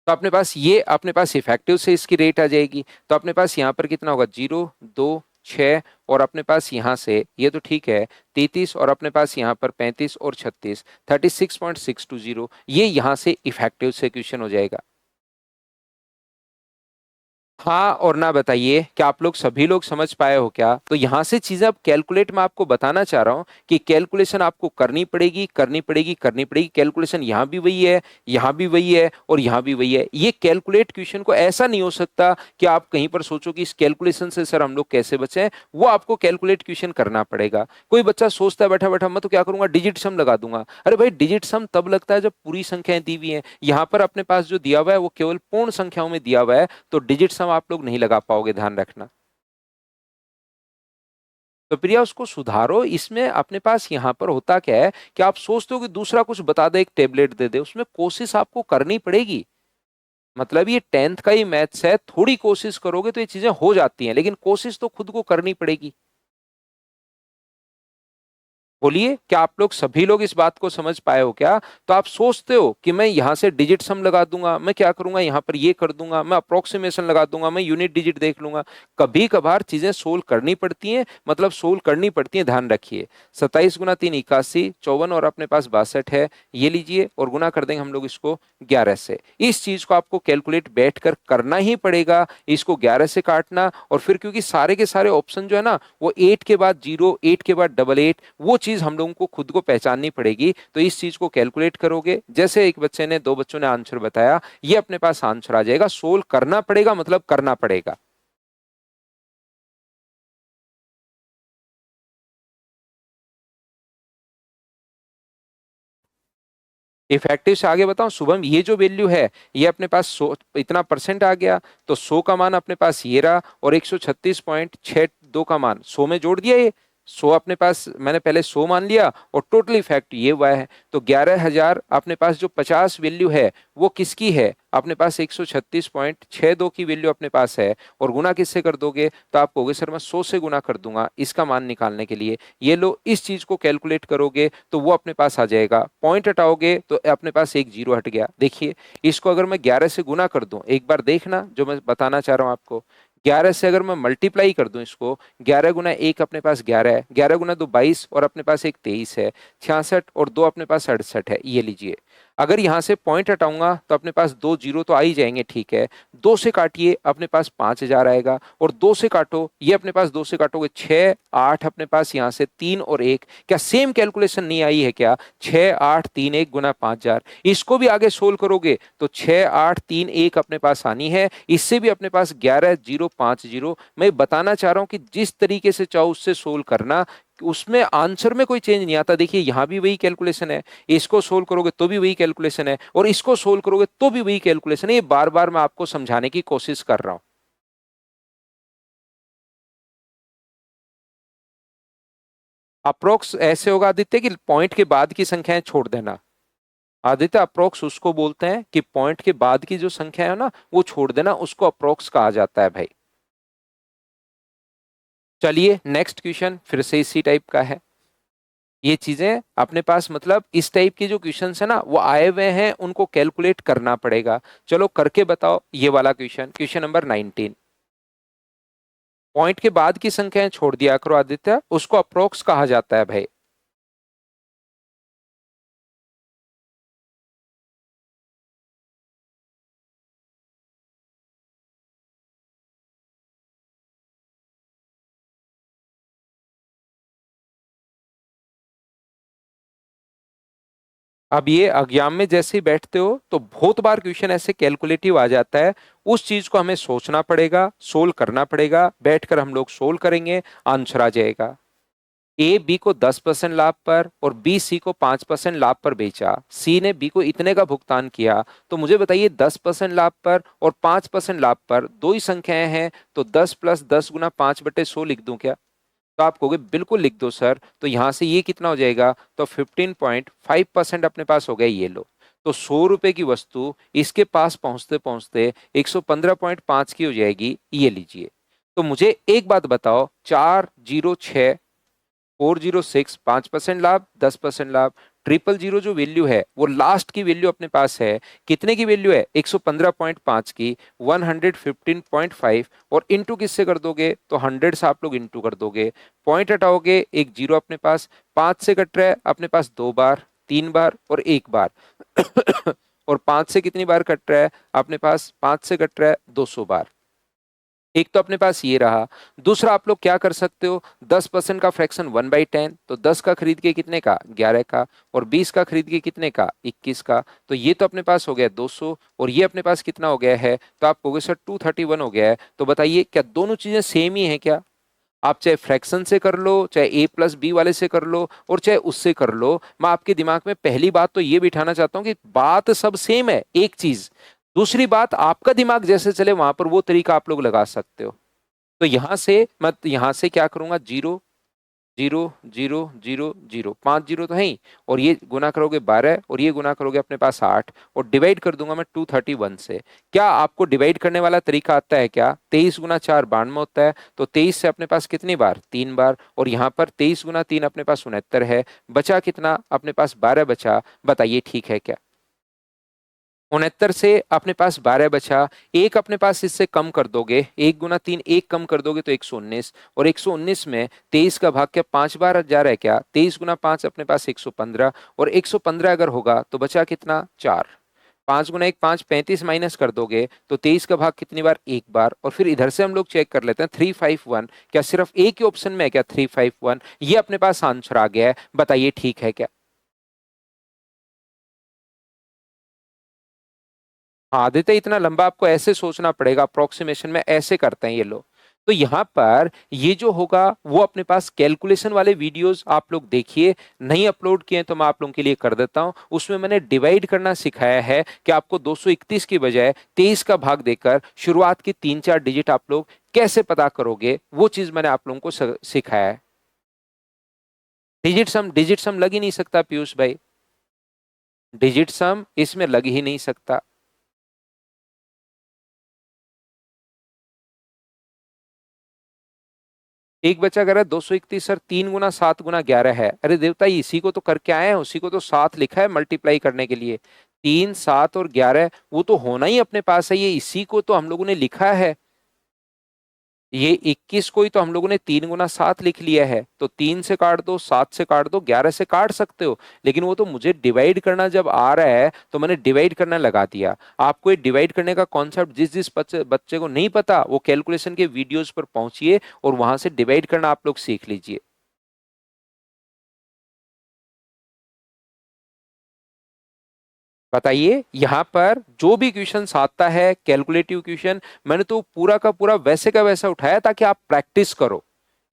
[SPEAKER 1] तो अपने पास ये अपने पास इफेक्टिव से इसकी रेट आ जाएगी। तो अपने पास यहाँ पर कितना होगा, 0 2 6 और अपने पास यहाँ से ये तो ठीक है 33 और अपने पास यहाँ पर 35 और 36, 36.620, ये यहाँ से इफेक्टिव से क्वेश्चन हो जाएगा। हाँ और ना बताइए क्या आप लोग सभी लोग समझ पाए हो क्या? तो यहां से चीजें अब कैलकुलेट मैं आपको बताना चाह रहा हूं कि कैलकुलेशन आपको करनी पड़ेगी, करनी पड़ेगी, करनी पड़ेगी। कैलकुलेशन यहां भी वही है, यहां भी वही है और यहां भी वही है। ये कैलकुलेट क्वेश्चन को ऐसा नहीं हो सकता कि आप कहीं पर सोचो कि इस कैलकुलेशन से सर हम लोग कैसे बचें। वो आपको कैलकुलेट क्वेश्चन करना पड़ेगा। कोई बच्चा सोचता है बैठा बैठा मैं तो क्या करूंगा, डिजिट सम लगा दूंगा। अरे भाई डिजिट सम तब लगता है जब पूरी संख्याएं दी हुई हैं। यहां पर अपने पास जो दिया हुआ है वो केवल पूर्ण संख्याओं में दिया हुआ है, तो डिजिट सम आप लोग नहीं लगा पाओगे, ध्यान रखना। तो प्रिया उसको सुधारो। इसमें अपने पास यहाँ पर होता क्या है कि आप सोचते हो कि दूसरा कुछ बता दे, एक टेबलेट दे दे, उसमें कोशिश आपको करनी पड़ेगी। मतलब ये 10th का ही मैथ्स है, थोड़ी कोशिश करोगे तो ये चीजें हो जाती हैं, लेकिन कोशिश तो खुद को करनी पड़ेगी। बोलिए क्या आप लोग सभी लोग इस बात को समझ पाए हो क्या? तो आप सोचते हो कि मैं यहां से डिजिट सम लगा दूंगा, मैं क्या करूंगा यहां पर ये कर दूंगा, मैं अप्रोक्सीमेशन लगा दूंगा, मैं यूनिट डिजिट देख लूंगा। कभी कभार चीजें सोल्व करनी पड़ती हैं, मतलब सोल्व करनी पड़ती हैं, ध्यान रखिए। 27 × 3 81, 54 और अपने पास 62 है, ये लीजिए और गुना कर देंगे हम लोग इसको 11 से। इस चीज को आपको कैलकुलेट बैठ कर करना ही पड़ेगा, इसको 11 से काटना। और फिर क्योंकि सारे के सारे ऑप्शन जो है ना वो 8 के बाद 0, 8 के बाद 88, वो चीज हम लोगों को खुद को पहचाननी पड़ेगी। तो इस चीज को कैलकुलेट करोगे, जैसे एक बच्चे ने, दो बच्चों ने आंसर बताया, ये अपने पास आंसर आ जाएगा। सोल्व करना पड़ेगा मतलब करना पड़ेगा। इफेक्टिव से आगे बताऊं शुभम, ये जो वैल्यू है ये अपने पास 100 इतना परसेंट आ गया, तो 100 का मान अपने पास ये रहा और 136.62 का मान 100 में जोड़ दिया। ये 100 अपने पास मैंने पहले 100 मान लिया और टोटल इफेक्ट ये हुआ है। तो 11,000 अपने पास जो 50 वैल्यू है वो किसकी है? अपने पास 136.62 की वैल्यू अपने पास है। और गुना किससे कर दोगे? तो आप कहोगे सर मैं 100 से गुना कर दूंगा इसका मान निकालने के लिए। ये लो, इस चीज को कैलकुलेट करोगे तो वो अपने पास आ जाएगा। पॉइंट हटाओगे तो अपने पास एक जीरो हट गया। देखिए इसको अगर मैं 11 से गुना कर दूं, एक बार देखना जो मैं बताना चाह रहा हूं आपको। 11 से अगर मैं मल्टीप्लाई कर दूं इसको, 11 × 1 अपने पास 11 है, 11 × 2 22 और अपने पास एक 23 है, 66 और 2 अपने पास 68 है, ये लीजिए। अगर यहां से पॉइंट हटाऊंगा तो अपने पास दो जीरो तो आ ही जाएंगे, ठीक है। दो से काटिए अपने पास 5,000 आएगा, और दो से काटो, ये अपने पास दो से काटोगे 6 8 अपने पास यहाँ से 3 और 1, क्या सेम कैलकुलेशन नहीं आई है क्या? 6 8 3 1 गुना 5,000। इसको भी आगे सोल्व करोगे तो 6 8 3 1 अपने पास आनी है, इससे भी अपने पास 11,050। मैं बताना चाह रहा हूं कि जिस तरीके से चाहो उससे सोल्व करना, उसमें आंसर में कोई चेंज नहीं आता। देखिए यहां भी वही कैलकुलेशन है, इसको सोल्व करोगे तो भी वही कैलकुलेशन है, और इसको सोल्व करोगे तो भी वही कैलकुलेशन है। ये बार बार मैं आपको समझाने की कोशिश कर रहा हूं। अप्रोक्स ऐसे होगा आदित्य कि पॉइंट के बाद की संख्याएं छोड़ देना। आदित्य अप्रोक्स उसको बोलते हैं कि पॉइंट के बाद की जो संख्या है ना वो छोड़ देना, उसको अप्रोक्स कहा जाता है भाई। चलिए नेक्स्ट क्वेश्चन फिर से इसी टाइप का है। ये चीजें अपने पास मतलब इस टाइप के जो क्वेश्चंस है ना वो आए हुए हैं, उनको कैलकुलेट करना पड़ेगा। चलो करके बताओ ये वाला क्वेश्चन, क्वेश्चन नंबर 19। पॉइंट के बाद की संख्याएं छोड़ दिया करो आदित्य, उसको अप्रोक्स कहा जाता है भाई। अब ये एग्जाम में जैसे ही बैठते हो तो बहुत बार क्वेश्चन ऐसे कैलकुलेटिव आ जाता है, उस चीज को हमें सोचना पड़ेगा, सोल्व करना पड़ेगा, बैठकर हम लोग सोल्व करेंगे, आंसर आ जाएगा। ए बी को 10% लाभ पर और बी सी को 5% लाभ पर बेचा, सी ने बी को इतने का भुगतान किया। तो मुझे बताइए 10% लाभ पर और 5% लाभ पर दो ही संख्याएं हैं, तो 10 + 10 × 5/100 लिख दूं क्या? तो आप कहोगे बिल्कुल लिख दो सर, तो यहां से ये कितना हो जाएगा, तो 15.5% अपने पास हो गया, ये लो। तो 100 रुपए की वस्तु इसके पास पहुंचते पहुंचते 115.5 की हो जाएगी, ये लीजिए। तो मुझे एक बात बताओ, 406, 406, 5% लाभ, 10% लाभ, 000 जो वैल्यू है वो लास्ट की वैल्यू अपने पास है, कितने की वैल्यू है, 115.5 की, 115.5, और इंटू किससे कर दोगे, तो 100 से आप लोग इंटू कर दोगे, पॉइंट हटाओगे, एक जीरो अपने पास, 5 से कट रहा है अपने पास 2 बार, 3 बार और 1 बार। और 5 से कितनी बार कट रहा है अपने पास, 5 से कट रहा है 200 बार। एक तो अपने पास ये रहा। दूसरा आप लोग क्या कर सकते हो, 10% का फ्रैक्शन 1/10, तो 10 का खरीद के कितने का, 11 का, और 20 का खरीद के कितने का, 21 का। तो ये तो अपने पास हो गया 200, और ये अपने पास कितना हो गया है, तो आप कहोगे सर 231 हो गया है। तो बताइए क्या दोनों चीजें सेम ही है क्या? आप चाहे फ्रैक्शन से कर लो, चाहे A+B वाले से कर लो, और चाहे उससे कर लो, मैं आपके दिमाग में पहली बात तो ये बिठाना चाहता हूं कि बात सब सेम है, एक चीज। दूसरी बात, आपका दिमाग जैसे चले वहां पर वो तरीका आप लोग लगा सकते हो। तो यहां से मैं यहां से क्या करूंगा, zero, zero, zero, zero, zero, 5 zero तो है ही, और ये गुना करोगे 12, और ये गुना करोगे अपने पास 8, और डिवाइड कर दूंगा मैं 231 से। क्या आपको डिवाइड करने वाला तरीका आता है क्या? 23 गुना 4 92 होता है, तो 23 से अपने पास कितनी बार, 3 बार, और यहाँ पर 23 गुना 3 अपने पास 69 है। बचा कितना अपने पास, 12 बचा। बताइए ठीक है क्या? 69 से अपने पास 12 बचा। एक अपने पास इससे कम कर दोगे, 1 गुना 3 एक कम कर दोगे तो 119, और 119 में 23 का भाग क्या 5 बार जा रहा है क्या, 23 गुना 5 अपने पास 115, और 115 अगर होगा तो बचा कितना, 4। 5 गुना 1 5, 35 माइनस कर दोगे तो 23 का भाग कितनी बार, 1 बार। और फिर इधर से हम लोग चेक कर लेते हैं, 351, क्या सिर्फ एक ही ऑप्शन में है क्या, 351? ये अपने पास आंसर आ गया है। बताइए ठीक है क्या? हाँ आदित्य, इतना लंबा आपको ऐसे सोचना पड़ेगा, अप्रोक्सीमेशन में ऐसे करते हैं ये लोग। तो यहाँ पर ये जो होगा वो अपने पास कैलकुलेशन वाले वीडियोस आप लोग देखिए, नहीं अपलोड किए हैं तो मैं आप लोगों के लिए कर देता हूँ। उसमें मैंने डिवाइड करना सिखाया है कि आपको 231 की बजाय 23 का भाग देकर शुरुआत की 3 4 डिजिट आप लोग कैसे पता करोगे, वो चीज मैंने आप लोगों को सिखाया है। डिजिट सम लग ही नहीं सकता पीयूष भाई, डिजिट सम इसमें लग ही नहीं सकता। एक बच्चा कह रहा है 231 सर, 3 गुना 7 गुना 11 है। अरे देवता, इसी को तो करके आए हैं, उसी को तो साथ लिखा है मल्टीप्लाई करने के लिए। 3 7 और 11 वो तो होना ही अपने पास है, ये इसी को तो हम लोगों ने लिखा है। ये 21 को ही तो हम लोगों ने 3 गुना 7 लिख लिया है। तो 3 से काट दो, 7 से काट दो, 11 से काट सकते हो, लेकिन वो तो मुझे डिवाइड करना जब आ रहा है तो मैंने डिवाइड करना लगा दिया। आपको ये डिवाइड करने का कॉन्सेप्ट जिस जिस बच्चे बच्चे को नहीं पता, वो कैलकुलेशन के वीडियोस पर पहुंचिए और वहां से डिवाइड करना आप लोग सीख लीजिए। बताइए, यहाँ पर जो भी क्वेश्चन आता है कैलकुलेटिव क्वेश्चन, मैंने तो पूरा का पूरा वैसे का वैसा उठाया ताकि आप प्रैक्टिस करो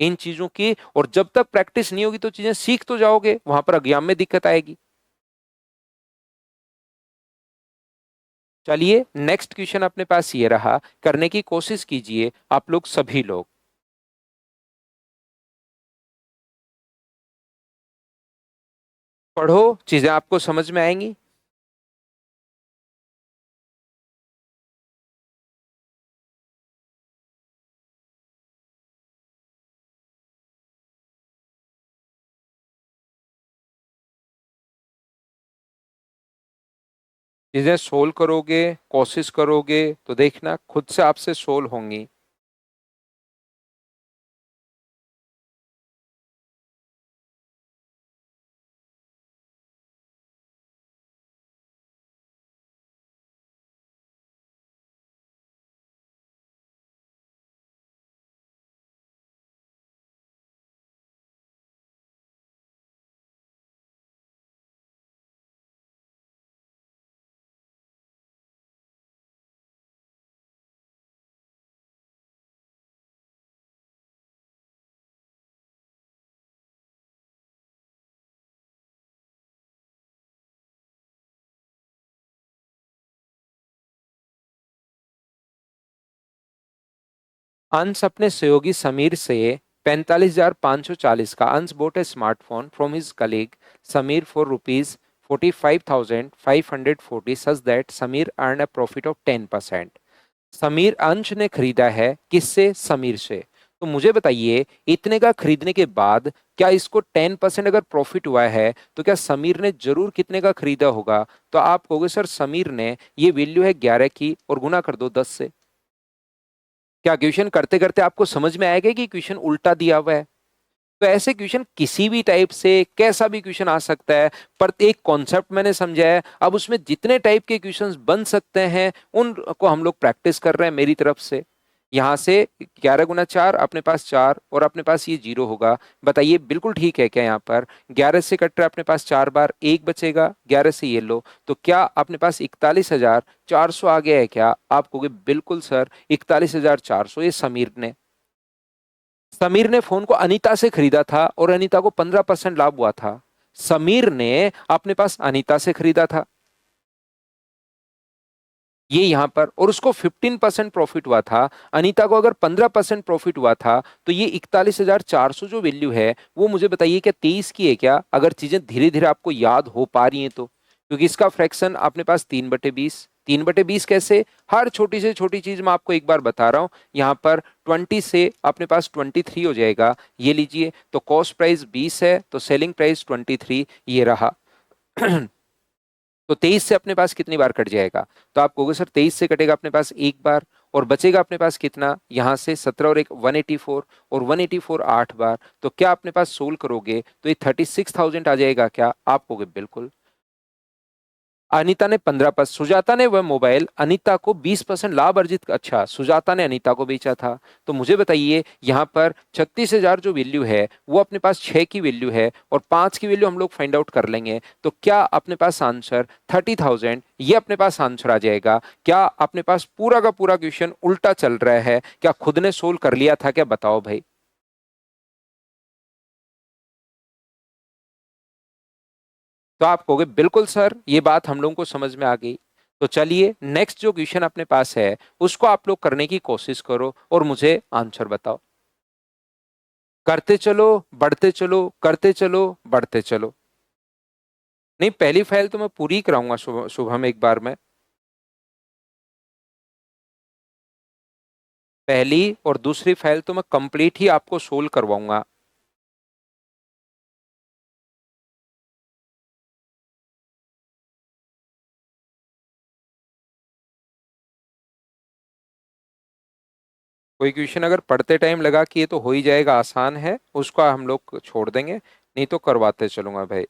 [SPEAKER 1] इन चीजों की। और जब तक प्रैक्टिस नहीं होगी तो चीजें सीख तो जाओगे, वहां पर एग्जाम में दिक्कत आएगी। चलिए नेक्स्ट क्वेश्चन अपने पास ये रहा, करने की कोशिश कीजिए आप लोग सभी लोग। पढ़ो, चीजें आपको समझ में आएंगी। चीजें सोल्व करोगे, कोशिश करोगे तो देखना खुद से आपसे सोल्व होंगी। अंश अपने सहयोगी समीर से 45,540 का। अंश boat A smartphone from his colleague Sameer for rupees 45,540 such that Sameer earn a profit of 10%। Sameer, अंश ने खरीदा है किससे? समीर से। तो मुझे बताइए इतने का खरीदने के बाद क्या इसको 10% अगर प्रॉफिट हुआ है तो क्या समीर ने जरूर कितने का खरीदा होगा? तो आप कहोगे सर समीर ने, ये वैल्यू है 11 की और गुना कर दो 10 से। क्या क्वेश्चन करते करते आपको समझ में आएगा कि क्वेश्चन उल्टा दिया हुआ है? तो ऐसे क्वेश्चन किसी भी टाइप से कैसा भी क्वेश्चन आ सकता है, पर एक कॉन्सेप्ट मैंने समझा है। अब उसमें जितने टाइप के क्वेश्चंस बन सकते हैं उनको हम लोग प्रैक्टिस कर रहे हैं मेरी तरफ से। यहां से 11 गुना 4 अपने पास 4 और अपने पास ये 0 होगा। बताइए बिल्कुल ठीक है क्या? यहाँ पर 11 से कट रहा है अपने पास 4 बार, एक बचेगा 11 से ये लो। तो क्या अपने पास 41,400 आ गया है क्या? आप कहोगे बिल्कुल सर 41,400। ये समीर ने फोन को अनीता से खरीदा था और अनीता को 15% लाभ हुआ था। समीर ने अपने पास अनीता से खरीदा था ये यहां पर, और उसको 15% प्रॉफिट हुआ था। अनीता को अगर 15% प्रॉफिट हुआ था तो ये 41,400 जो वैल्यू है वो मुझे बताइए क्या 23 की है क्या? अगर चीजें धीरे धीरे आपको याद हो पा रही हैं तो, क्योंकि इसका फ्रैक्शन अपने पास 3/20। 3/20 कैसे? हर छोटी से छोटी चीज मैं आपको एक बार बता रहा हूं। यहाँ पर 20 से अपने पास 23 हो जाएगा। ये लीजिए, तो कॉस्ट प्राइस 20 है तो सेलिंग प्राइस 23 ये रहा। तो 23 से अपने पास कितनी बार कट जाएगा? तो आप कहोगे सर 23 से कटेगा अपने पास एक बार, और बचेगा अपने पास कितना? यहां से 17 और एक 184, और 184 8 बार। तो क्या अपने पास सोल्व करोगे तो ये 36,000 आ जाएगा क्या? आप कहोगे बिल्कुल। अनीता ने 15%, सुजाता ने वह मोबाइल अनीता को 20% लाभ अर्जित, अच्छा सुजाता ने अनीता को बेचा था। तो मुझे बताइए यहाँ पर 36,000 जो वैल्यू है वो अपने पास 6 की वैल्यू है और 5 की वैल्यू हम लोग फाइंड आउट कर लेंगे। तो क्या अपने पास आंसर 30,000 ये अपने पास आंसर आ जाएगा? क्या अपने पास पूरा का पूरा क्वेश्चन उल्टा चल रहा है? क्या खुद ने सोल्व कर लिया था क्या? बताओ भाई। तो आप कहोगे बिल्कुल सर ये बात हम लोगों को समझ में आ गई। तो चलिए नेक्स्ट जो क्वेश्चन अपने पास है उसको आप लोग करने की कोशिश करो और मुझे आंसर बताओ। करते चलो, बढ़ते चलो, करते चलो, बढ़ते चलो। नहीं, पहली फाइल तो मैं पूरी कराऊंगा शुभम एक बार में। पहली और दूसरी फाइल तो मैं कंप्लीट ही आपको सोल्व करवाऊंगा। कोई क्वेश्चन अगर पढ़ते टाइम लगा कि ये तो हो ही जाएगा, आसान है, उसको हम लोग छोड़ देंगे, नहीं तो करवाते चलूंगा भाई।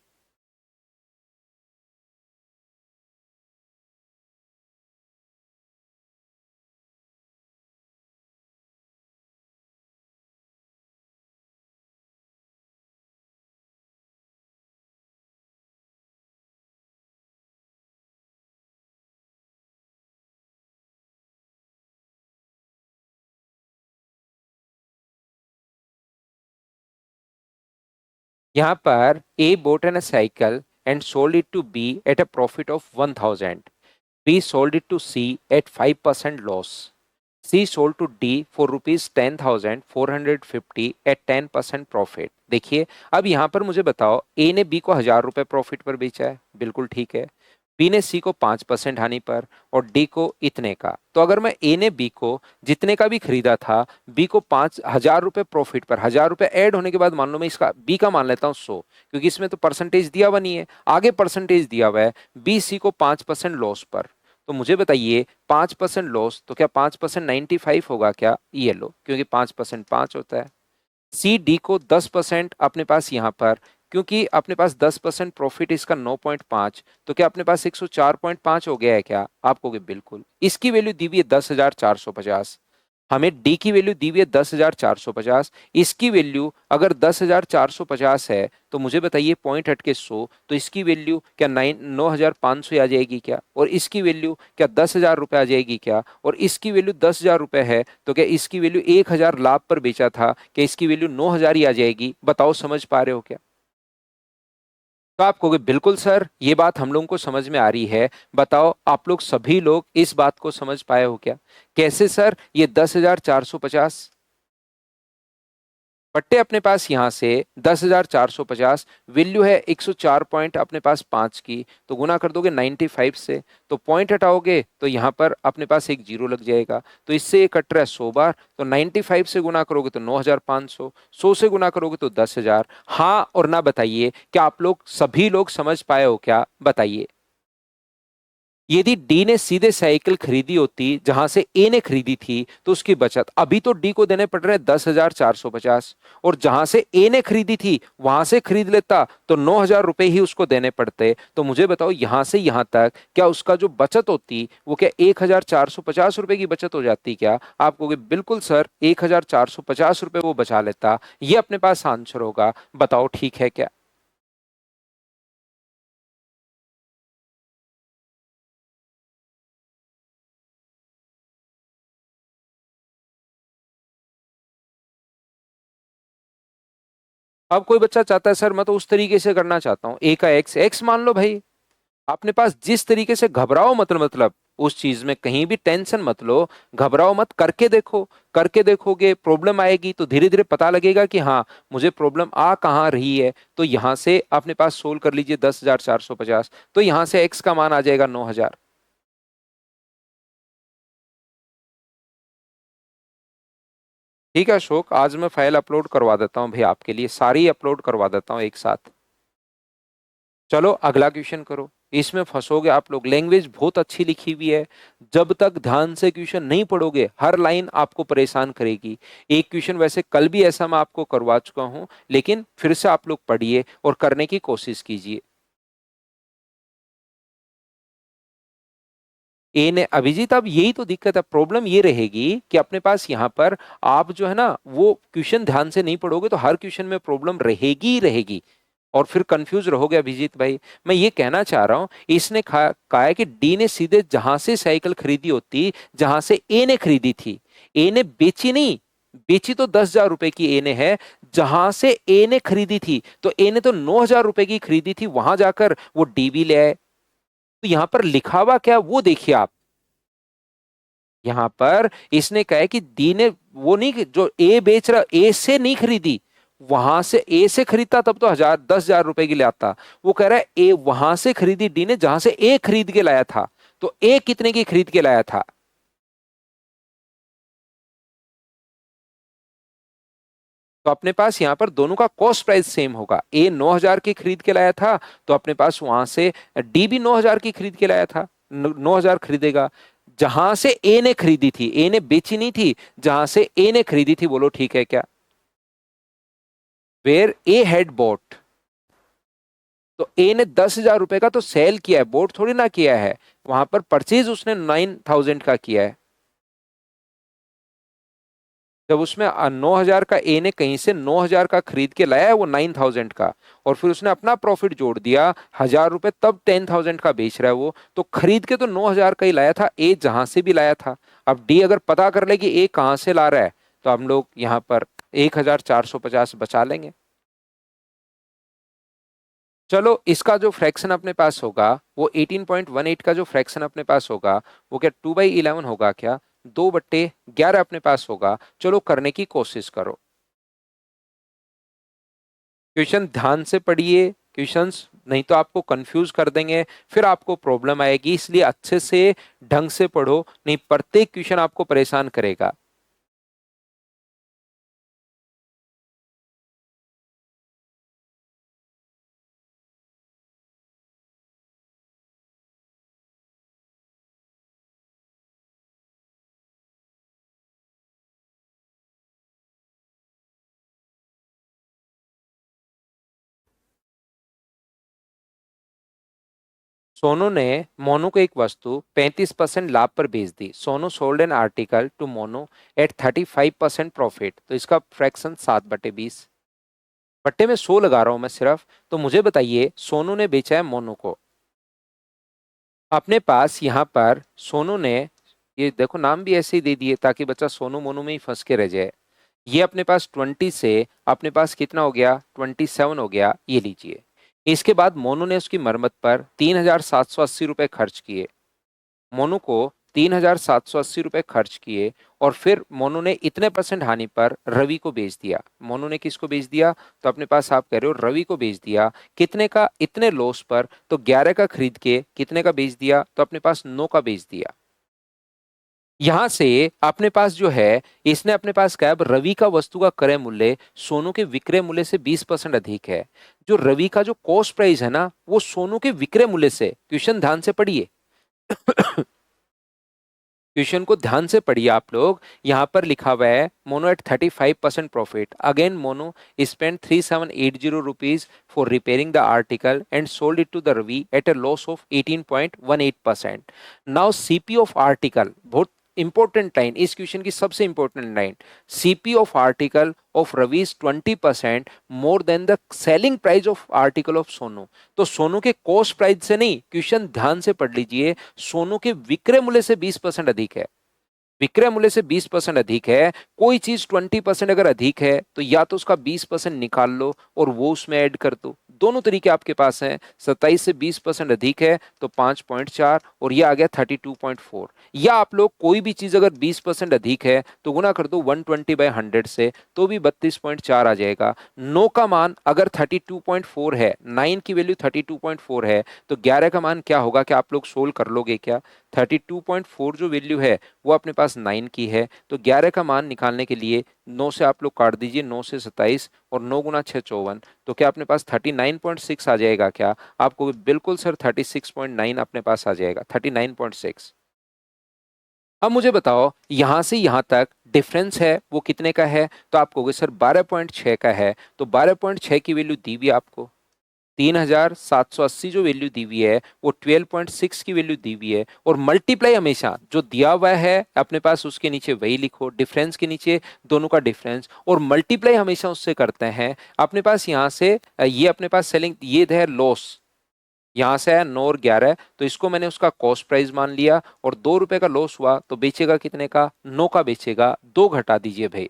[SPEAKER 1] यहाँ पर A bought an a cycle and sold it to B at a profit of 1,000. B sold it to C at 5% loss. C sold to D for rupees 10,450 at 10% profit. देखिए अब यहाँ पर मुझे बताओ, A ने B को 1,000 रुपए profit पर बेचा है, बिल्कुल ठीक है। बी ने सी को 5% हानि पर और डी को इतने का। तो अगर मैं ए ने बी को जितने का भी खरीदा था, बी को 5,000 रुपए प्रॉफिट पर, 1,000 रुपए ऐड होने के बाद मान लो मैं इसका बी का मान लेता हूँ 100, क्योंकि इसमें तो परसेंटेज दिया हुआ नहीं है, आगे परसेंटेज दिया हुआ है। बी सी को 5% लॉस पर। तो मुझे बताइए 5% लॉस, तो क्या 5% 95 होगा क्या? ये लो, क्योंकि 5% 5 होता है। सी डी को 10% अपने पास यहाँ पर, क्योंकि अपने पास 10% प्रॉफिट इसका 9.5, तो क्या अपने पास 104.5 हो गया है क्या? आप कहोगे बिल्कुल। इसकी वैल्यू दी हुई है 10,450। हमें डी की वैल्यू दी हुई है 10,450। इसकी वैल्यु अगर 10,450 है तो मुझे बताइए पॉइंट हट के 100, तो इसकी वैल्यू क्या 9,500 आ जाएगी क्या? और इसकी वैल्यू क्या 10,000 रुपये आ जाएगी क्या? और इसकी वैल्यू 10,000 रुपये है तो क्या इसकी वैल्यू 1,000 लाभ पर बेचा था, क्या इसकी वैल्यू 9,000 ही आ जाएगी? बताओ समझ पा रहे हो क्या? तो आप कहोगे बिल्कुल सर ये बात हम लोगों को समझ में आ रही है। बताओ आप लोग सभी लोग इस बात को समझ पाए हो क्या? कैसे सर? ये 10,450 पट्टे अपने पास यहाँ से 10,450, वैल्यू है 104 पॉइंट अपने पास 5 की, तो गुना कर दोगे 95 से, तो पॉइंट हटाओगे तो यहाँ पर अपने पास एक जीरो लग जाएगा, तो इससे ये कट रहा है 100 बार, तो 95 से गुना करोगे तो 9,500, 100 से गुना करोगे तो 10,000। हाँ और ना बताइए, क्या आप लोग सभी लोग समझ पाए हो क्या, बताइए। यदि डी ने सीधे साइकिल खरीदी होती जहां से ए ने खरीदी थी तो उसकी बचत, अभी तो डी को देने पड़ रहे हैं 10,450, और जहां से ए ने खरीदी थी वहां से खरीद लेता तो 9,000 रुपए ही उसको देने पड़ते। तो मुझे बताओ यहां से यहां तक क्या उसका जो बचत होती वो क्या 1,450 रुपए की बचत हो जाती क्या? आप कहोगे बिल्कुल सर 1,450 रुपए वो बचा लेता, ये अपने पास आंसर होगा। बताओ ठीक है क्या? अब कोई बच्चा चाहता है सर मैं तो उस तरीके से करना चाहता हूं, ए का एक्स एक्स मान लो भाई। अपने पास जिस तरीके से घबराओ मत, मतलब उस चीज में कहीं भी टेंशन मत लो, घबराओ मत, करके देखो। करके देखोगे प्रॉब्लम आएगी तो धीरे धीरे पता लगेगा कि हाँ मुझे प्रॉब्लम आ कहाँ रही है। तो यहां से अपने पास सोल्व कर लीजिए 10,450, तो यहां से एक्स का मान आ जाएगा 9,000। ठीक है अशोक, आज मैं फाइल अपलोड करवा देता हूँ भाई आपके लिए, सारी अपलोड करवा देता हूँ एक साथ। चलो अगला क्वेश्चन करो। इसमें फंसोगे आप लोग, लैंग्वेज बहुत अच्छी लिखी हुई है, जब तक ध्यान से क्वेश्चन नहीं पढ़ोगे हर लाइन आपको परेशान करेगी। एक क्वेश्चन वैसे कल भी ऐसा मैं आपको करवा चुका हूं, लेकिन फिर से आप लोग पढ़िए और करने की कोशिश कीजिए। ए ने, अभिजीत अब यही तो दिक्कत है, प्रॉब्लम ये रहेगी कि अपने पास यहाँ पर आप जो है ना वो क्वेश्चन ध्यान से नहीं पढ़ोगे तो हर क्वेश्चन में प्रॉब्लम रहेगी ही रहेगी, और फिर कंफ्यूज रहोगे अभिजीत भाई। मैं ये कहना चाह रहा हूं, इसने कहा है कि डी ने सीधे जहां से साइकिल खरीदी होती जहां से ए ने खरीदी थी, ए ने बेची नहीं, बेची तो 10,000 रुपए की ए ने है, जहां से ए ने खरीदी थी तो ए ने तो 9,000 रुपए की खरीदी थी, वहां जाकर वो डी भी ले आए। तो यहां पर लिखा हुआ क्या वो देखिए आप। यहां पर इसने कहा है कि डी ने वो नहीं, जो ए बेच रहा ए से नहीं खरीदी, वहां से ए से खरीदता तब तो 10,000 रुपए की ले आता। वो कह रहा है ए वहां से खरीदी डी ने जहां से ए खरीद के लाया था, तो ए कितने की खरीद के लाया था? तो अपने पास यहां पर दोनों का कॉस्ट प्राइस सेम होगा, ए 9,000 की खरीद के लाया था तो अपने पास वहां से डी भी 9,000 की खरीद के लाया था, 9,000 खरीदेगा। जहां से ए ने खरीदी थी, ए ने बेची नहीं थी, जहां से ए ने खरीदी थी, बोलो ठीक है क्या? वेयर ए हैड बोट, तो ए ने 10,000 रुपए का तो सेल किया है, बोट थोड़ी ना किया है, वहां पर परचेज उसने 9,000 का किया है। जब उसमें 9,000 का ए ने कहीं से 9,000 का खरीद के लाया है वो 9,000 का, और फिर उसने अपना प्रॉफिट जोड़ दिया 1,000 रुपए, तब 10,000 का बेच रहा है वो, तो खरीद के तो 9,000 का ही लाया था, ए जहां से भी लाया था। अब डी अगर पता कर ले कि ए कहां से ला रहा है तो हम लोग यहाँ पर 1,450 बचा लेंगे। चलो इसका जो फ्रैक्शन अपने पास होगा वो 18.18 का जो फ्रैक्शन अपने पास होगा वो क्या 2/11 होगा क्या? 2/11 अपने पास होगा। चलो करने की कोशिश करो, क्वेश्चन ध्यान से पढ़िए, क्वेश्चंस नहीं तो आपको कंफ्यूज कर देंगे, फिर आपको प्रॉब्लम आएगी, इसलिए अच्छे से ढंग से पढ़ो, नहीं प्रत्येक क्वेश्चन आपको परेशान करेगा। सोनू ने मोनू को एक वस्तु 35% लाभ पर बेच दी। Sonu sold an article to Monu at 35% profit, तो इसका फ्रैक्शन 7/20। बट्टे में 100 लगा रहा हूं मैं सिर्फ, तो मुझे बताइए सोनू ने बेचा है मोनू को। अपने पास यहाँ पर सोनू ने, ये देखो नाम भी ऐसे ही दे दिए ताकि बच्चा सोनू मोनू में ही फंस के रह जाए। ये अपने पास 20 से अपने पास कितना हो गया, 27 हो गया, ये लीजिए। इसके बाद मोनू ने उसकी मरम्मत पर 3,780 रुपए खर्च किए। मोनू को ₹3,780 खर्च किए और फिर मोनू ने इतने परसेंट हानि पर रवि को बेच दिया। मोनू ने किसको बेच दिया? तो अपने पास आप कह रहे हो रवि को बेच दिया। कितने का? इतने लॉस पर। तो 11 का खरीद के कितने का बेच दिया? तो अपने पास 9 का बेच दिया। यहां से अपने पास जो है, इसने अपने पास क्या है, अब रवि का वस्तु का क्रय मूल्य सोनू के विक्रय मूल्य से 20% अधिक है। जो रवि का जो कॉस्ट प्राइस है ना, वो सोनू के विक्रय मूल्य से, क्वेश्चन ध्यान से पढ़िए। क्वेश्चन को ध्यान से पढ़िए आप लोग। यहां पर लिखा हुआ है Mono at 35% profit. Again Mono spend 3780 rupees for repairing the article and sold it to the Ravi at a loss of 18.18%। Now CP of article, बहुत इंपॉर्टेंट लाइन, इस क्वेश्चन की सबसे important line, CP of article of Ravi is 20% more than the selling price of article of Sonu. तो सोनू के cost price से नहीं, question ध्यान से पढ़ लीजिए, सोनू के विक्रय मूल्य से 20% अधिक है। विक्रय मूल्य से 20% अधिक है। कोई चीज 20% अगर अधिक है तो या तो उसका 20% निकाल लो और वो उसमें ऐड कर दो। दोनों तरीके आपके पास हैं। 27 से 20% अधिक है तो 5.4 और ये आ गया 32.4। या आप लोग कोई भी चीज अगर 20% अधिक है तो गुना कर दो 120/100 से, तो भी 32.4 आ जाएगा। 9 का मान अगर 32.4 है, 9 की वैल्यू 32.4 है, तो 11 का मान क्या होगा? क्या आप लोग सोल्व कर लोगे क्या? 32.4 जो वैल्यू है वो अपने पास 9 की है, तो 11 का मान निकालने के लिए 9 से आप लोग काट दीजिए, 9 से 27 और 9 गुना 6 54। तो क्या अपने पास 39.6 आ जाएगा क्या? आपको बिल्कुल सर 36.9 अपने पास आ जाएगा, 39.6। अब मुझे बताओ यहां से यहां तक डिफरेंस है वो कितने का है? तो आप कहोगे सर 12.6 का है। तो 12.6 की वैल्यू दी हुई है आपको, 3,780 जो वैल्यू दी हुई है वो 12.6 की वैल्यू दी हुई है, और मल्टीप्लाई हमेशा जो दिया हुआ है अपने पास उसके नीचे वही लिखो, डिफरेंस के नीचे दोनों का डिफरेंस, और मल्टीप्लाई हमेशा उससे करते हैं। अपने पास यहाँ से ये अपने पास सेलिंग ये है लॉस, यहाँ से है 9 और 11, तो इसको मैंने उसका कॉस्ट प्राइस मान लिया, और ₹2 का लॉस हुआ तो बेचेगा कितने का? 9 का बेचेगा। 2 घटा दीजिए भाई।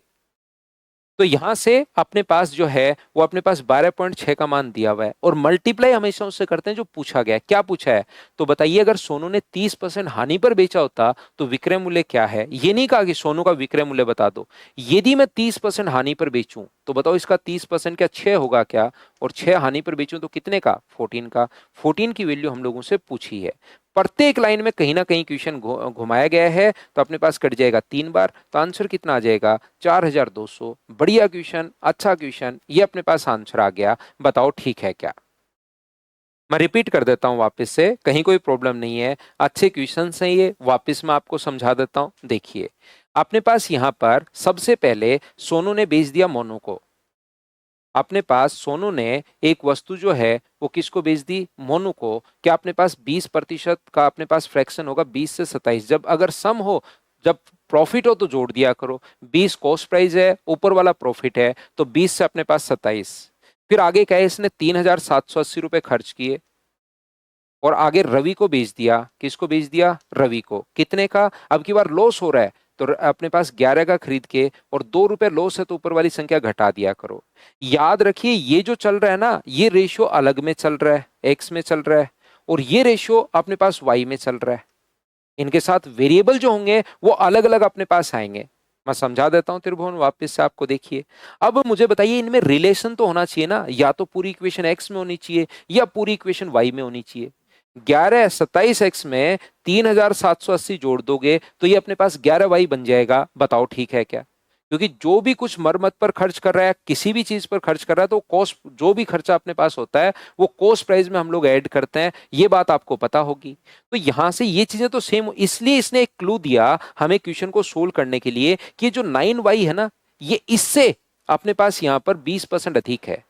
[SPEAKER 1] तो यहां से अपने पास जो है वो अपने पास 12.6 का मान दिया हुआ है, और मल्टीप्लाई हमेशा उससे करते हैं जो पूछा गया है। क्या पूछा है? तो बताइए अगर सोनू ने 30% हानि पर बेचा होता तो विक्रय मूल्य क्या है? ये नहीं कहा कि सोनू का विक्रय मूल्य बता दो। यदि मैं 30% हानि पर बेचूं तो बताओ इसका 30% क्या 6 होगा क्या? और 6 हानि पर बेचूं तो कितने का? 14 का। 14 की वैल्यू हम लोगों से पूछी है। प्रत्येक लाइन में कहीं ना कहीं क्वेश्चन घुमाया गया है, तो अपने पास कट जाएगा 3 बार, तो आंसर कितना आ जाएगा? 4,200। बढ़िया क्वेश्चन, अच्छा क्वेश्चन, ये अपने पास आंसर आ गया। बताओ ठीक है क्या? मैं रिपीट कर देता हूं वापस से, कहीं कोई प्रॉब्लम नहीं है, अच्छे क्वेश्चन हैं ये, वापस मैं आपको समझा देता हूं। देखिए अपने पास यहां पर सबसे पहले सोनू ने बेच दिया मोनू को। अपने पास सोनू ने एक वस्तु जो है वो किसको बेच दी? मोनू को। क्या अपने पास 20% का अपने पास फ्रैक्शन होगा? 20 से 27, जब अगर सम हो, जब प्रॉफिट हो तो जोड़ दिया करो। 20 कॉस्ट प्राइस है, ऊपर वाला प्रॉफिट है, तो 20 से अपने पास 27। फिर आगे क्या है, इसने 3,780 रुपए खर्च किए और आगे रवि को बेच दिया। किसको बेच दिया? रवि को। कितने का? अब की बार लॉस हो रहा है, तो अपने पास 11 का खरीद के, और ₹2 लॉस है तो ऊपर वाली संख्या घटा दिया करो। याद रखिए ये जो चल रहा है ना, ये रेशियो अलग में चल रहा है, एक्स में चल रहा है, और ये रेशियो अपने पास वाई में चल रहा है। इनके साथ वेरिएबल जो होंगे वो अलग अलग अपने पास आएंगे। मैं समझा देता हूं त्रिभुवन वापस से आपको। देखिए अब मुझे बताइए इनमें रिलेशन तो होना चाहिए ना, या तो पूरी इक्वेशन एक्स में होनी चाहिए या पूरी इक्वेशन वाई में होनी चाहिए। 27x में 3,780 जोड़ दोगे तो ये अपने पास 11y बन जाएगा। बताओ ठीक है क्या? क्योंकि जो भी कुछ मरम्मत पर खर्च कर रहा है, किसी भी चीज पर खर्च कर रहा है, तो कॉस्ट, जो भी खर्चा अपने पास होता है वो कॉस्ट प्राइस में हम लोग ऐड करते हैं। ये बात आपको पता होगी। तो यहां से ये चीजें तो सेम, इसलिए इसने एक क्लू दिया हमें क्वेश्चन को सोल्व करने के लिए कि जो 9y है ना, ये इससे अपने पास यहां पर 20% अधिक है।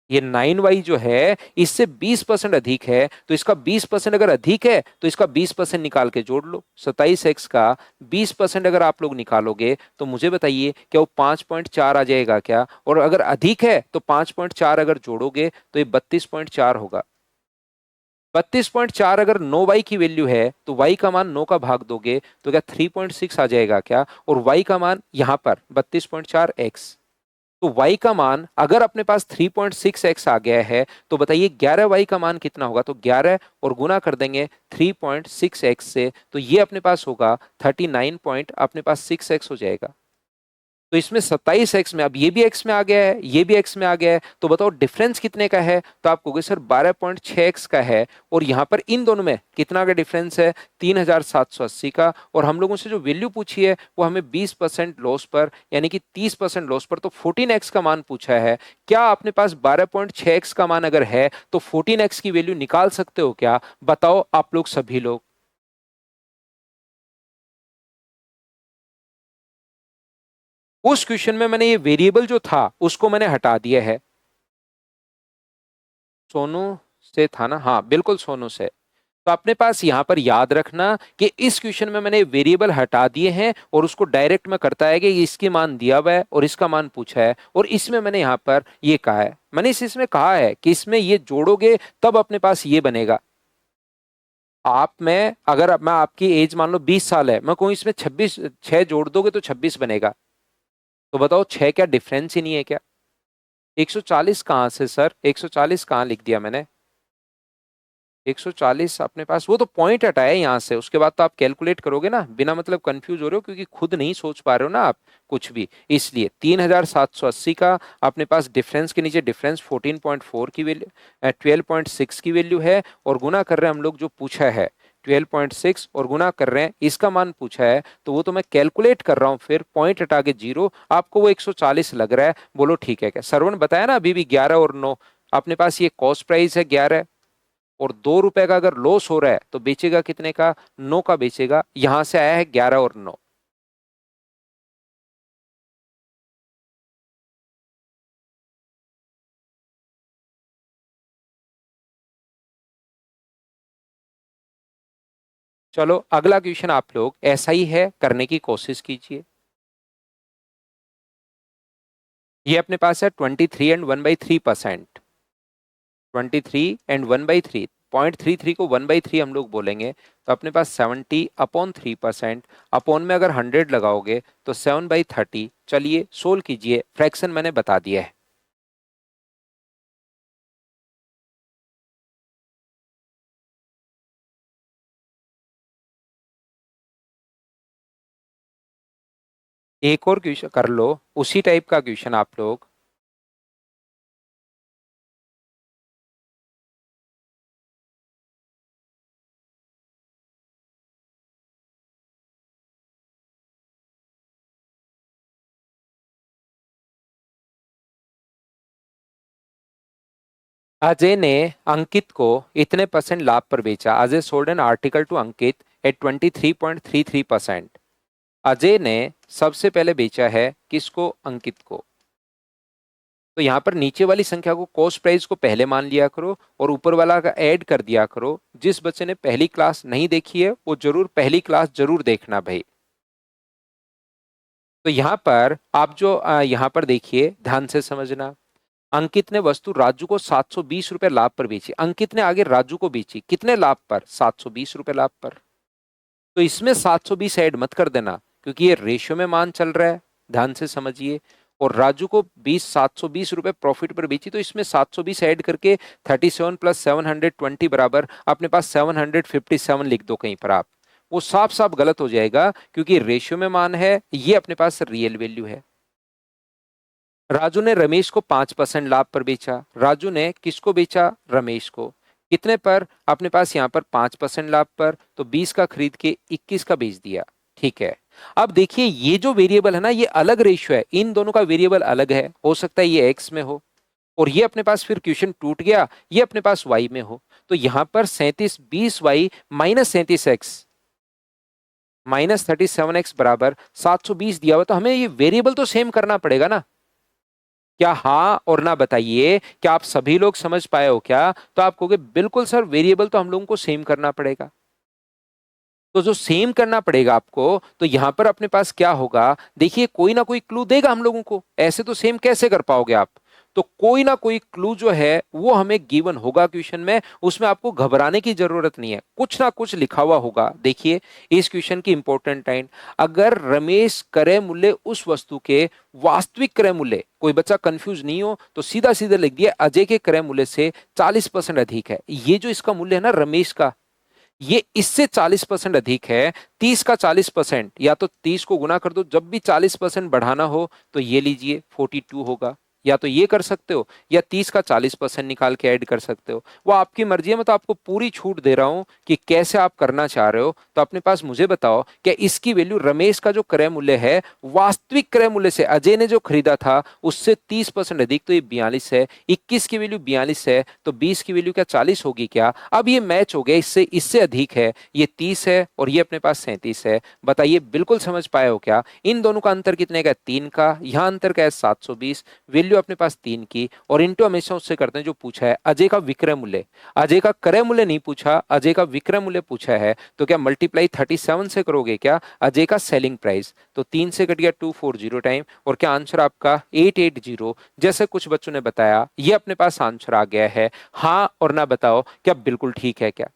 [SPEAKER 1] ये 9y जो है इससे 20% अधिक है, तो इसका 20% अगर अधिक है तो इसका 20% निकाल के जोड़ लो। 27x का 20% अगर आप लोग निकालोगे तो मुझे बताइए क्या वो 5.4 आ जाएगा क्या? और अगर अधिक है तो 5.4 अगर जोड़ोगे तो ये 32.4 होगा। 32.4 अगर 9y की वैल्यू है तो y का मान 9 का भाग दोगे तो क्या 3.6 आ जाएगा क्या? और y का मान यहां पर 32.4 x। तो y का मान अगर अपने पास 3.6x आ गया है तो बताइए 11y का मान कितना होगा। तो 11 और गुना कर देंगे 3.6x से, तो ये अपने पास होगा 39 पॉइंट अपने पास 6x हो जाएगा। तो इसमें 27x में, अब ये भी x में आ गया है, ये भी x में आ गया है, तो बताओ डिफरेंस कितने का है। तो आप कहोगे सर 12.6x का है, और यहां पर इन दोनों में कितना का डिफरेंस है, 3780 का। और हम लोगों से जो वैल्यू पूछी है वो हमें 20% लॉस पर, यानी कि 30% लॉस पर, तो 14x का मान पूछा है। क्या अपने पास 12.6x का मान अगर है तो 14x की वैल्यू निकाल सकते हो क्या, बताओ आप लोग सभी लोग। उस क्वेश्चन में मैंने ये वेरिएबल जो था उसको मैंने हटा दिया है। सोनू से था ना, हाँ बिल्कुल सोनू से। तो अपने पास यहां पर याद रखना कि इस क्वेश्चन में मैंने वेरिएबल हटा दिए हैं और उसको डायरेक्ट में करता है कि इसके मान दिया हुआ है और इसका मान पूछा है, और इसमें मैंने यहां पर ये कहा है, मैंने इसमें कहा है कि इसमें ये जोड़ोगे तब अपने पास ये बनेगा। आप में अगर मैं आपकी एज मान लो 20 साल है, मैं कहूँ इसमें 26, 6 जोड़ दोगे तो 26 बनेगा। तो बताओ 6 क्या डिफरेंस ही नहीं है क्या। 140 कहाँ से सर, 140 कहाँ लिख दिया मैंने। 140 अपने पास, वो तो पॉइंट हटाया यहाँ से, उसके बाद तो आप कैलकुलेट करोगे ना, बिना मतलब कंफ्यूज हो रहे हो क्योंकि खुद नहीं सोच पा रहे हो ना आप कुछ भी, इसलिए 3780 का अपने पास डिफरेंस के नीचे डिफरेंस 14.4 की वैल्यू, 12.6 की वैल्यू है, और गुना कर रहे हैं हम लोग जो पूछा है 12.6 और गुना कर रहे हैं इसका मान पूछा है, तो वो तो मैं कैलकुलेट कर रहा हूँ, फिर पॉइंट हटा के जीरो, आपको वो 140 लग रहा है, बोलो ठीक है क्या। सरवण बताया ना अभी भी 11 और 9, अपने पास ये कॉस्ट प्राइस है 11, और 2 रुपए का अगर लॉस हो रहा है तो बेचेगा कितने का, 9 का बेचेगा, यहां से आया है 11 और 9। चलो अगला क्वेश्चन आप लोग ऐसा ही है, करने की कोशिश कीजिए। ये अपने पास है 23 एंड 1/3%। 23 एंड 1/3, 0.33 को 1/3 हम लोग बोलेंगे, तो अपने पास 70/3%, अपॉन में अगर 100 लगाओगे तो 7/30। चलिए सोल्व कीजिए, फ्रैक्शन मैंने बता दिया है। एक और क्वेश्चन कर लो, उसी टाइप का क्वेश्चन आप लोग। अजय ने अंकित को इतने परसेंट लाभ पर बेचा। Ajay sold an article to Ankit at 23.33%। Ajay ने सबसे पहले बेचा है किसको, अंकित को। तो यहां पर नीचे वाली संख्या को, कॉस्ट प्राइस को पहले मान लिया करो और ऊपर वाला का ऐड कर दिया करो। जिस बच्चे ने पहली क्लास नहीं देखी है वो जरूर पहली क्लास जरूर देखना भाई। तो यहां पर आप जो यहां पर देखिए, ध्यान से समझना। अंकित ने वस्तु राजू को 720 रुपए लाभ पर बेची। अंकित ने आगे राजू को बेची कितने लाभ पर, 720 रुपए लाभ पर। तो इसमें 720 ऐड मत कर देना क्योंकि ये रेशियो में मान चल रहा है, ध्यान से समझिए। और राजू को 720 रुपए प्रॉफिट पर बेची, तो इसमें 720 ऐड करके 37 प्लस 720 बराबर अपने पास 757 लिख दो कहीं पर आप। वो साफ साफ गलत हो जाएगा क्योंकि रेशियो में मान है, ये अपने पास रियल वैल्यू है। राजू ने रमेश को 5% लाभ पर बेचा। राजू ने किसको बेचा, रमेश को। कितने पर, अपने पास यहाँ पर 5% लाभ पर, तो 20 का खरीद के 21 का बेच दिया। ठीक है। अब देखिए ये जो वेरिएबल है ना, ये अलग रेशियो है, इन दोनों का वेरिएबल अलग है, हो सकता है ये एक्स में हो और ये अपने पास फिर क्वेश्चन टूट गया, ये अपने पास वाई में हो। तो यहां पर 37 20 Y minus 37 X minus 37 X बराबर 720 दिया हुआ, तो हमें ये वेरिएबल तो सेम करना पड़ेगा ना। क्या हाँ और ना बताइए, क्या आप सभी लोग समझ पाए हो क्या। तो आप कहोगे बिल्कुल सर, वेरिएबल तो हम लोगों को सेम करना पड़ेगा। तो जो सेम करना पड़ेगा आपको, तो यहां पर अपने पास क्या होगा, देखिए कोई ना कोई क्लू देगा हम लोगों को, ऐसे तो सेम कैसे कर पाओगे आप। तो कोई ना कोई क्लू जो है वो हमें गिवन होगा क्वेश्चन में, उसमें आपको घबराने की जरूरत नहीं है, कुछ ना कुछ लिखा हुआ होगा। देखिए इस क्वेश्चन की इंपॉर्टेंट लाइन, अगर रमेश क्रय मूल्य उस वस्तु के वास्तविक क्रय मूल्य, कोई बच्चा कंफ्यूज नहीं हो तो सीधा सीधा लिख दिया अजय के क्रय मूल्य से 40% अधिक है। ये जो इसका मूल्य है ना रमेश का, ये इससे 40% अधिक है। 30 का 40%, या तो 30 को गुना कर दो, जब भी 40% बढ़ाना हो तो ये लीजिए 42 होगा। या तो ये कर सकते हो या 30 का 40% निकाल के ऐड कर सकते हो, वो आपकी मर्जी है। मैं तो आपको पूरी छूट दे रहा हूं कि कैसे आप करना चाह रहे हो। तो अपने पास मुझे बताओ क्या इसकी वैल्यू, रमेश का जो क्रय मूल्य है वास्तविक क्रय मूल्य से अजय ने जो खरीदा था उससे 30% अधिक, तो ये 42 है। 21 की वैल्यू 42 है तो 20 की वैल्यू क्या 40 होगी क्या? अब ये मैच हो गया, इससे इससे अधिक है, ये 30 है और ये अपने पास 37 है। बताइए बिल्कुल समझ पाए हो क्या? इन दोनों का अंतर कितने का? 3 का। यहाँ अंतर का है 720, वैल्यू अपने पास 3 की, और इंटू हमेशा उससे करते हैं जो पूछा है अजय का विक्रय मूल्य। अजय का क्रय मूल्य नहीं पूछा, अजय का विक्रय मूल्य पूछा है, तो क्या मल्टीप्लाई 37 से करोगे क्या अजय का सेलिंग प्राइस? तो 3 से कट गया 240 टाइम, और क्या आंसर आपका 880, जैसे कुछ बच्चों ने बताया ये अपने पास आंसर आ गया है। हाँ और ना बताओ क्या बिल्कुल ठीक है क्या?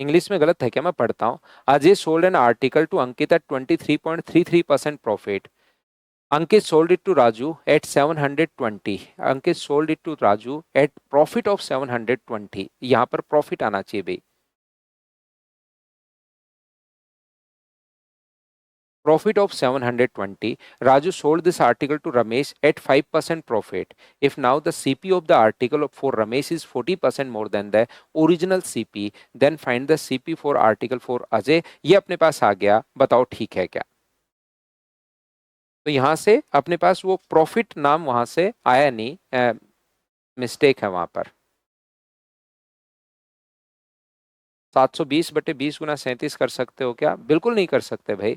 [SPEAKER 1] इंग्लिश में गलत है क्या? मैं पढ़ता हूँ। Ajay sold an article to Ankit at 23.33% profit. Ankit sold it to Raju at 720. Ankit sold it to Raju at profit of 720. यहाँ पर प्रॉफिट आना चाहिए भाई। Profit of 720. Raju sold this article to Ramesh at 5% profit. If now the CP of the article for Ramesh is 40% more than the original CP, then find the CP for article for Ajay. ये अपने पास आ गया, बताओ ठीक है क्या? तो यहां से अपने पास वो प्रॉफिट नाम वहां से आया नहीं, मिस्टेक है वहां पर। 720/20 गुना 37 कर सकते हो क्या? बिल्कुल नहीं कर सकते भाई।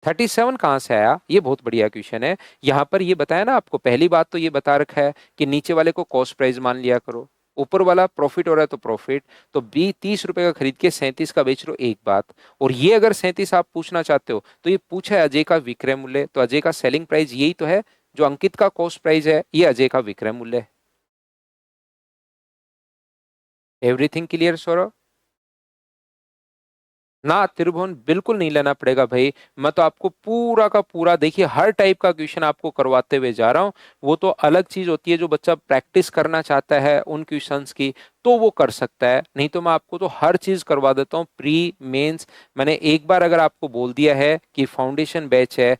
[SPEAKER 1] 37 कहाँ से आया? ये बहुत बढ़िया क्वेश्चन है। यहाँ पर ये बताया ना आपको, पहली बात तो ये बता रखा है कि नीचे वाले को कॉस्ट प्राइस मान लिया करो, ऊपर वाला प्रॉफिट हो रहा है तो प्रॉफिट। तो बी 30 रुपए का खरीद के 37 का बेच रहे हो, एक बात। और ये अगर 37 आप पूछना चाहते हो तो ये पूछा है अजय का विक्रय मूल्य, तो अजय का सेलिंग प्राइस यही तो है। जो अंकित का कॉस्ट प्राइस है ये अजय का विक्रय मूल्य है। Everything clear Saurabh? ना त्रिभुवन बिल्कुल नहीं लेना पड़ेगा भाई। मैं तो आपको पूरा का पूरा, देखिए हर टाइप का क्वेश्चन आपको करवाते हुए जा रहा हूं। वो तो अलग चीज होती है, जो बच्चा प्रैक्टिस करना चाहता है उन क्वेश्चंस की तो वो कर सकता है, नहीं तो मैं आपको तो हर चीज करवा देता हूँ प्री मेंस। मैंने एक बार अगर आपको बोल दिया है कि फाउंडेशन बैच है,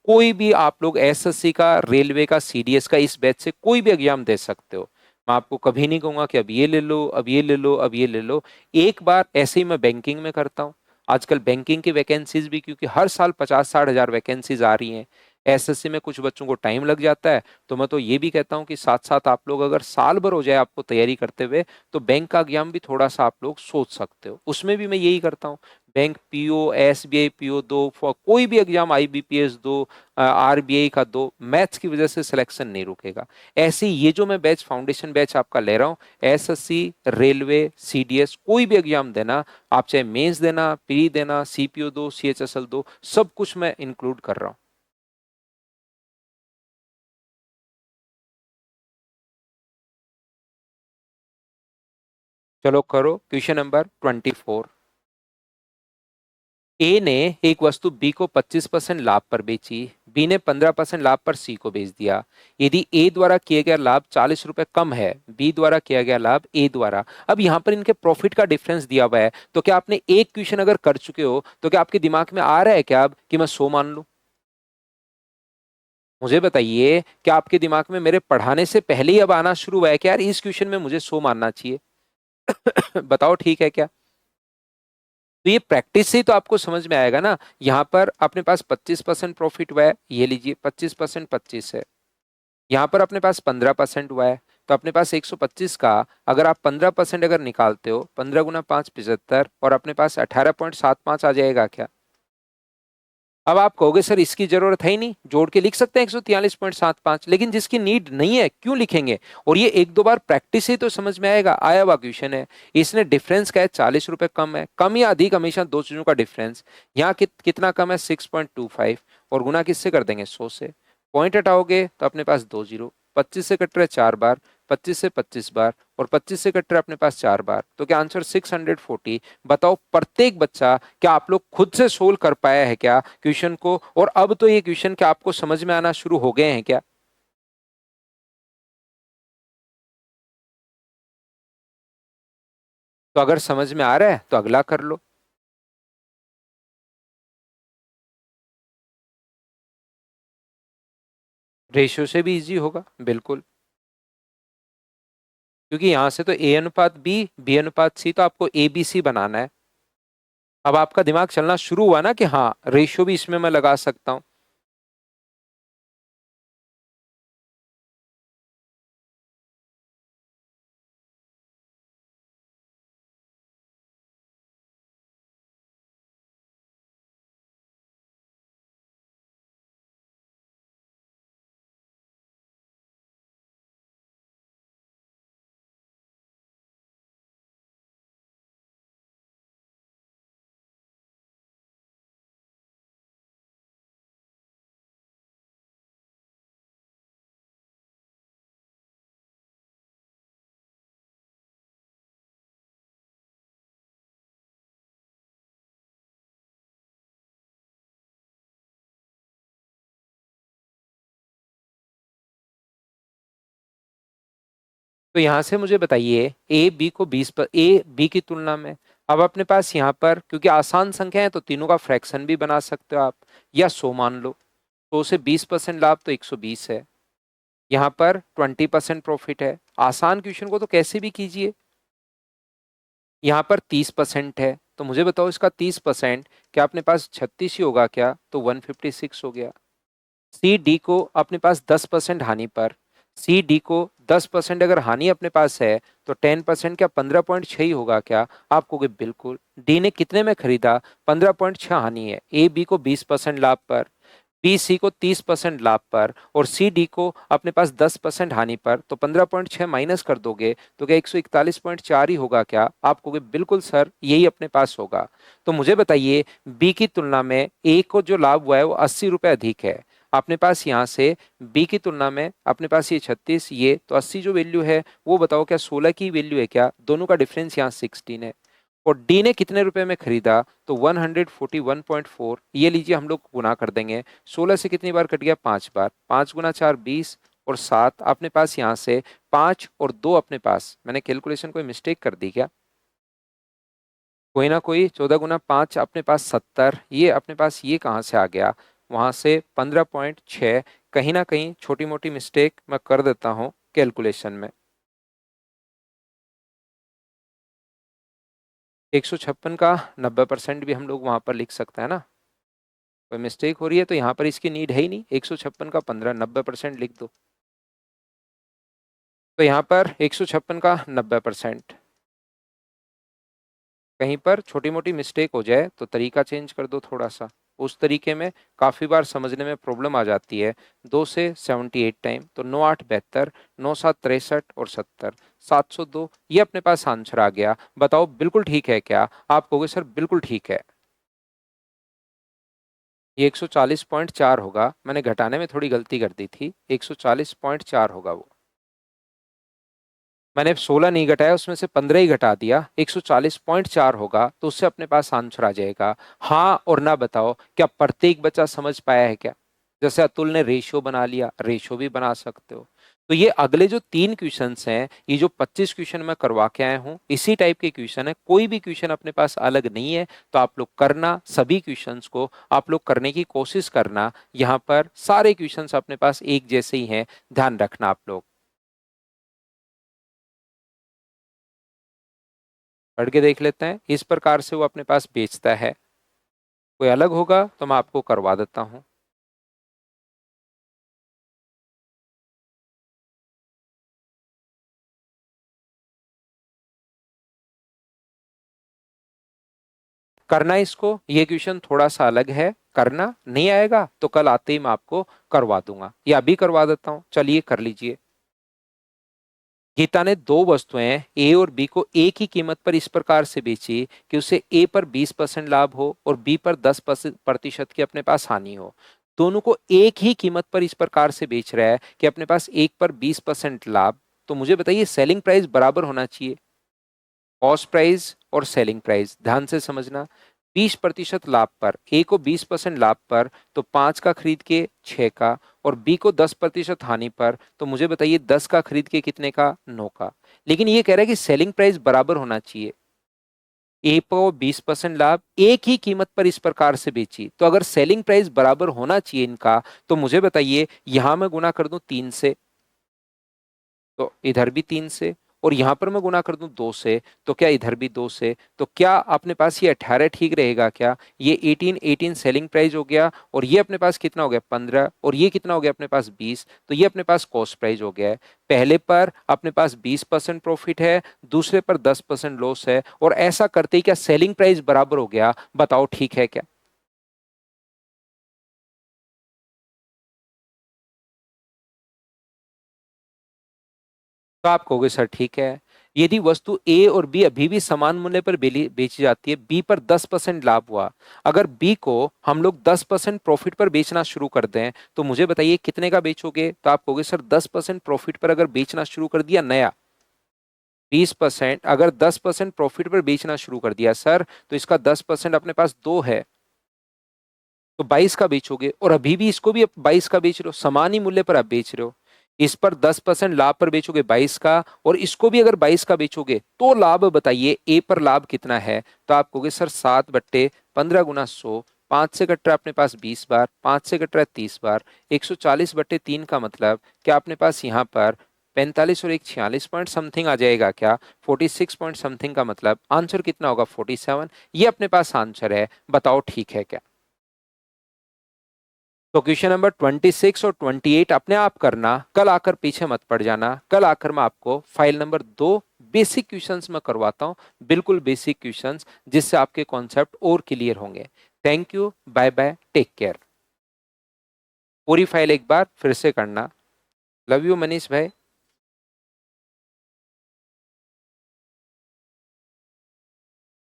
[SPEAKER 1] कोई भी आप लोग एसएससी का, रेलवे का, सीडीएस का, इस बैच से कोई भी एग्जाम दे सकते हो। मैं आपको कभी नहीं कहूंगा कि अब ये ले लो, अब ये ले लो, अब ये ले लो। एक बार ऐसे ही मैं बैंकिंग में करता हूँ। आजकल बैंकिंग की वैकेंसीज भी, क्योंकि हर साल 50-60 हजार वैकेंसीज आ रही हैं, एसएससी में कुछ बच्चों को टाइम लग जाता है। तो मैं तो ये भी कहता हूँ कि साथ साथ आप लोग अगर साल भर हो जाए आपको तैयारी करते हुए, तो बैंक का एग्जाम भी थोड़ा सा आप लोग सोच सकते हो। उसमें भी मैं यही करता हूँ, बैंक पीओ, एसबीआई पीओ दो, कोई भी एग्जाम, आईबीपीएस दो, आरबीआई का दो, मैथ्स की वजह से सिलेक्शन नहीं रुकेगा। ऐसे ही ये जो मैं बैच, फाउंडेशन बैच आपका ले रहा हूँ, एसएससी, रेलवे, सीडीएस, कोई भी एग्जाम देना, आप चाहे मेंस देना, प्री देना, सीपीओ दो, सीएचएसएल दो, सब कुछ मैं इंक्लूड कर रहा हूँ। चलो करो क्वेश्चन नंबर 24। ए ने एक वस्तु बी को 25% लाभ पर बेची, बी ने 15% लाभ पर सी को बेच दिया। यदि ए द्वारा किया गया लाभ 40 रुपए कम है बी द्वारा किया गया लाभ ए द्वारा। अब यहाँ पर इनके प्रॉफिट का डिफरेंस दिया हुआ है, तो क्या आपने एक क्वेश्चन अगर कर चुके हो तो क्या आपके दिमाग में आ रहा है क्या अब कि मैं 100 मान लूं? मुझे बताइए, क्या आपके दिमाग में मेरे पढ़ाने से पहले ही अब आना शुरू हुआ है कि यार इस क्वेश्चन में मुझे 100 मानना चाहिए? बताओ ठीक है क्या? तो ये प्रैक्टिस से ही तो आपको समझ में आएगा ना। यहाँ पर अपने पास 25% प्रॉफिट हुआ है, ये लीजिए 25%, 25 है। यहाँ पर अपने पास 15% हुआ है, तो अपने पास 125 का अगर आप 15% अगर निकालते हो, 15 गुना 5 75, और अपने पास 18.75 आ जाएगा क्या? अब आप कहोगे सर इसकी जरूरत है ही नहीं, जोड़ के लिख सकते हैं 143.75, लेकिन जिसकी नीड नहीं है क्यों लिखेंगे? और ये एक दो बार प्रैक्टिस ही तो समझ में आएगा। आया हुआ क्वेश्चन है, इसने डिफरेंस का है 40 रुपए कम है, कम या अधिक हमेशा दो चीजों का डिफरेंस। यहाँ कितना कम है 6.25, और गुना किससे कर देंगे 100 से। पॉइंट हटाओगे तो अपने पास दो जीरो, 25 से कट रहे 4 बार, 25 से 25 बार, और 25 से कट रहे अपने पास 4 बार, तो क्या आंसर 640। बताओ प्रत्येक बच्चा, क्या आप लोग खुद से सोल्व कर पाया है क्या क्वेश्चन को? और अब तो ये क्वेश्चन क्या आपको समझ में आना शुरू हो गए हैं क्या? तो अगर समझ में आ रहा है तो अगला कर लो। रेशियो से भी इजी होगा बिल्कुल, क्योंकि यहां से तो ए अनुपात बी अनुपात सी, तो आपको ए बी सी बनाना है। अब आपका दिमाग चलना शुरू हुआ ना कि हाँ रेशियो भी इसमें मैं लगा सकता हूं। तो यहां से मुझे बताइए ए बी को 20 पर, ए बी की तुलना में, अब अपने पास यहाँ पर क्योंकि आसान संख्या है तो तीनों का फ्रैक्शन भी बना सकते हो आप, या 100 मान लो, तो उसे 20% लाभ तो 120 है। यहाँ पर 20% प्रॉफिट है। आसान क्वेश्चन को तो कैसे भी कीजिए। यहाँ पर 30% है, तो मुझे बताओ इसका 30% क्या अपने पास 36 ही होगा क्या? तो 156 हो गया। सी डी को अपने पास 10% हानि पर, सी डी को 10% अगर हानि अपने पास है तो 10% क्या 15.6 ही होगा क्या? आप कहोगे बिल्कुल। डी ने कितने में खरीदा? 15.6 हानि है। ए बी को 20% लाभ पर, बी सी को 30% लाभ पर, और सी डी को अपने पास 10% हानि पर, तो 15.6 माइनस कर दोगे तो क्या 141.4 ही होगा क्या? आप कहोगे बिल्कुल सर यही अपने पास होगा। तो मुझे बताइए बी की तुलना में ए को जो लाभ हुआ है वो 80 रुपए अधिक है। अपने पास यहाँ से बी की तुलना में अपने पास ये 36, ये तो 80 जो वैल्यू है वो बताओ क्या 16 की वैल्यू है क्या? दोनों का डिफरेंस यहाँ 16 है। और डी ने कितने रुपए में खरीदा? तो 141.4, ये लीजिए हम लोग गुना कर देंगे। 16 से कितनी बार कट गया? 5 बार, 5 गुना 4 20, और 7 अपने पास यहाँ से 5 और 2 अपने पास, मैंने कैलकुलेशन कोई मिस्टेक कर दी क्या? कोई ना कोई, 14 गुना 5 अपने पास 70, ये अपने पास ये कहाँ से आ गया? वहां से 15.6, कहीं ना कहीं छोटी मोटी मिस्टेक मैं कर देता हूँ कैलकुलेशन में। 156 का 90% भी हम लोग वहां पर लिख सकते हैं ना। कोई मिस्टेक हो रही है तो यहाँ पर इसकी नीड है ही नहीं। 156 का 15, 90% लिख दो। तो यहाँ पर 156 का 90%, कहीं पर छोटी मोटी मिस्टेक हो जाए तो तरीका चेंज कर दो थोड़ा सा। उस तरीके में काफी बार समझने में प्रॉब्लम आ जाती है। 2 से 78 टाइम, तो 9 8 72, 9 7 63 और 70, 702, ये अपने पास आंसर आ गया। बताओ बिल्कुल ठीक है क्या? आप कहोगे सर बिल्कुल ठीक है। ये 140.4 होगा, मैंने घटाने में थोड़ी गलती कर दी थी, 140.4 होगा वो। मैंने 16 नहीं घटाया, उसमें से 15 ही घटा दिया, 140.4 होगा, तो उससे अपने पास आंसर आ जाएगा। हाँ और ना बताओ क्या प्रत्येक बच्चा समझ पाया है क्या? जैसे अतुल ने रेशियो बना लिया, रेशियो भी बना सकते हो। तो ये अगले जो 3 क्वेश्चंस हैं, ये जो 25 क्वेश्चन मैं करवा के आया हूँ, इसी टाइप के क्वेश्चन है। कोई भी क्वेश्चन अपने पास अलग नहीं है, तो आप लोग करना, सभी क्वेश्चंस को आप लोग करने की कोशिश करना। यहाँ पर सारे क्वेश्चंस अपने पास एक जैसे ही हैं, ध्यान रखना आप लोग। पढ़ के देख लेते हैं, इस प्रकार से वो अपने पास बेचता है। कोई अलग होगा तो मैं आपको करवा देता हूँ। करना इसको, ये क्वेश्चन थोड़ा सा अलग है। करना नहीं आएगा तो कल आते ही मैं आपको करवा दूंगा, या अभी करवा देता हूं, चलिए कर लीजिए। गीता ने दो वस्तुएं ए और बी को एक ही कीमत पर इस प्रकार से बेची कि उसे ए पर 20% लाभ हो और बी पर 10% की अपने पास हानि हो। दोनों को एक ही कीमत पर इस प्रकार से बेच रहा है कि अपने पास एक पर 20% लाभ। तो मुझे बताइए सेलिंग प्राइस बराबर होना चाहिए। कॉस्ट प्राइस और सेलिंग प्राइस ध्यान से समझना। 20% लाभ पर, ए को 20% लाभ पर तो 5 का खरीद के 6 का, और बी को 10% हानि पर तो मुझे बताइए 10 का खरीद के कितने का, 9 का। लेकिन ये कह रहा है कि सेलिंग प्राइस बराबर होना चाहिए। ए को 20% लाभ, एक ही कीमत पर इस प्रकार से बेची, तो अगर सेलिंग प्राइस बराबर होना चाहिए इनका, तो मुझे बताइए यहां मैं गुना कर दूं 3 से, तो इधर भी 3 से, और यहां पर मैं गुना कर दूं 2 से, तो क्या इधर भी 2 से, तो क्या अपने पास ये 18 ठीक रहेगा क्या? ये 18 सेलिंग प्राइस हो गया, और ये अपने पास कितना हो गया 15, और ये कितना हो गया अपने पास 20, तो ये अपने पास कॉस्ट प्राइस हो गया है। पहले पर अपने पास 20% प्रॉफिट है, दूसरे पर 10% लॉस है, और ऐसा करते ही क्या सेलिंग प्राइस बराबर हो गया? बताओ ठीक है क्या? तो आप कहोगे सर ठीक है। यदि वस्तु ए और बी अभी भी समान मूल्य पर बेची जाती है, बी पर 10% लाभ हुआ, अगर बी को हम लोग 10% प्रॉफिट पर बेचना शुरू कर दें, तो मुझे बताइए कितने का बेचोगे? तो आप कहोगे सर 10% प्रॉफिट पर अगर बेचना शुरू कर दिया नया, 20%, अगर 10% प्रॉफिट पर बेचना शुरू कर दिया सर, तो इसका 10% अपने पास 2 है, तो 22 का बेचोगे, और अभी भी इसको भी 22 का बेच रहे हो, समान ही मूल्य पर आप बेच रहे हो। इस पर 10% लाभ पर बेचोगे 22 का, और इसको भी अगर 22 का बेचोगे, तो लाभ बताइए ए पर लाभ कितना है? तो आप कहोगे सर 7/15 गुना 100, 5 से कट रहा है अपने पास 20 बार, 5 से कट रहा है 30 बार, 140/3 का मतलब क्या अपने पास यहाँ पर 45 और एक 46 पॉइंट समथिंग आ जाएगा क्या? 46 पॉइंट समथिंग का मतलब आंसर कितना होगा? 47। ये अपने पास आंसर है, बताओ ठीक है क्या? तो क्वेश्चन नंबर 26 और 28 अपने आप करना, कल आकर पीछे मत पड़ जाना। कल आकर मैं आपको फाइल नंबर 2 बेसिक क्वेश्चंस में करवाता हूं, बिल्कुल बेसिक क्वेश्चंस, जिससे आपके कॉन्सेप्ट और क्लियर होंगे। Thank you, bye bye, take care. पूरी फाइल एक बार फिर से करना। लव यू मनीष भाई।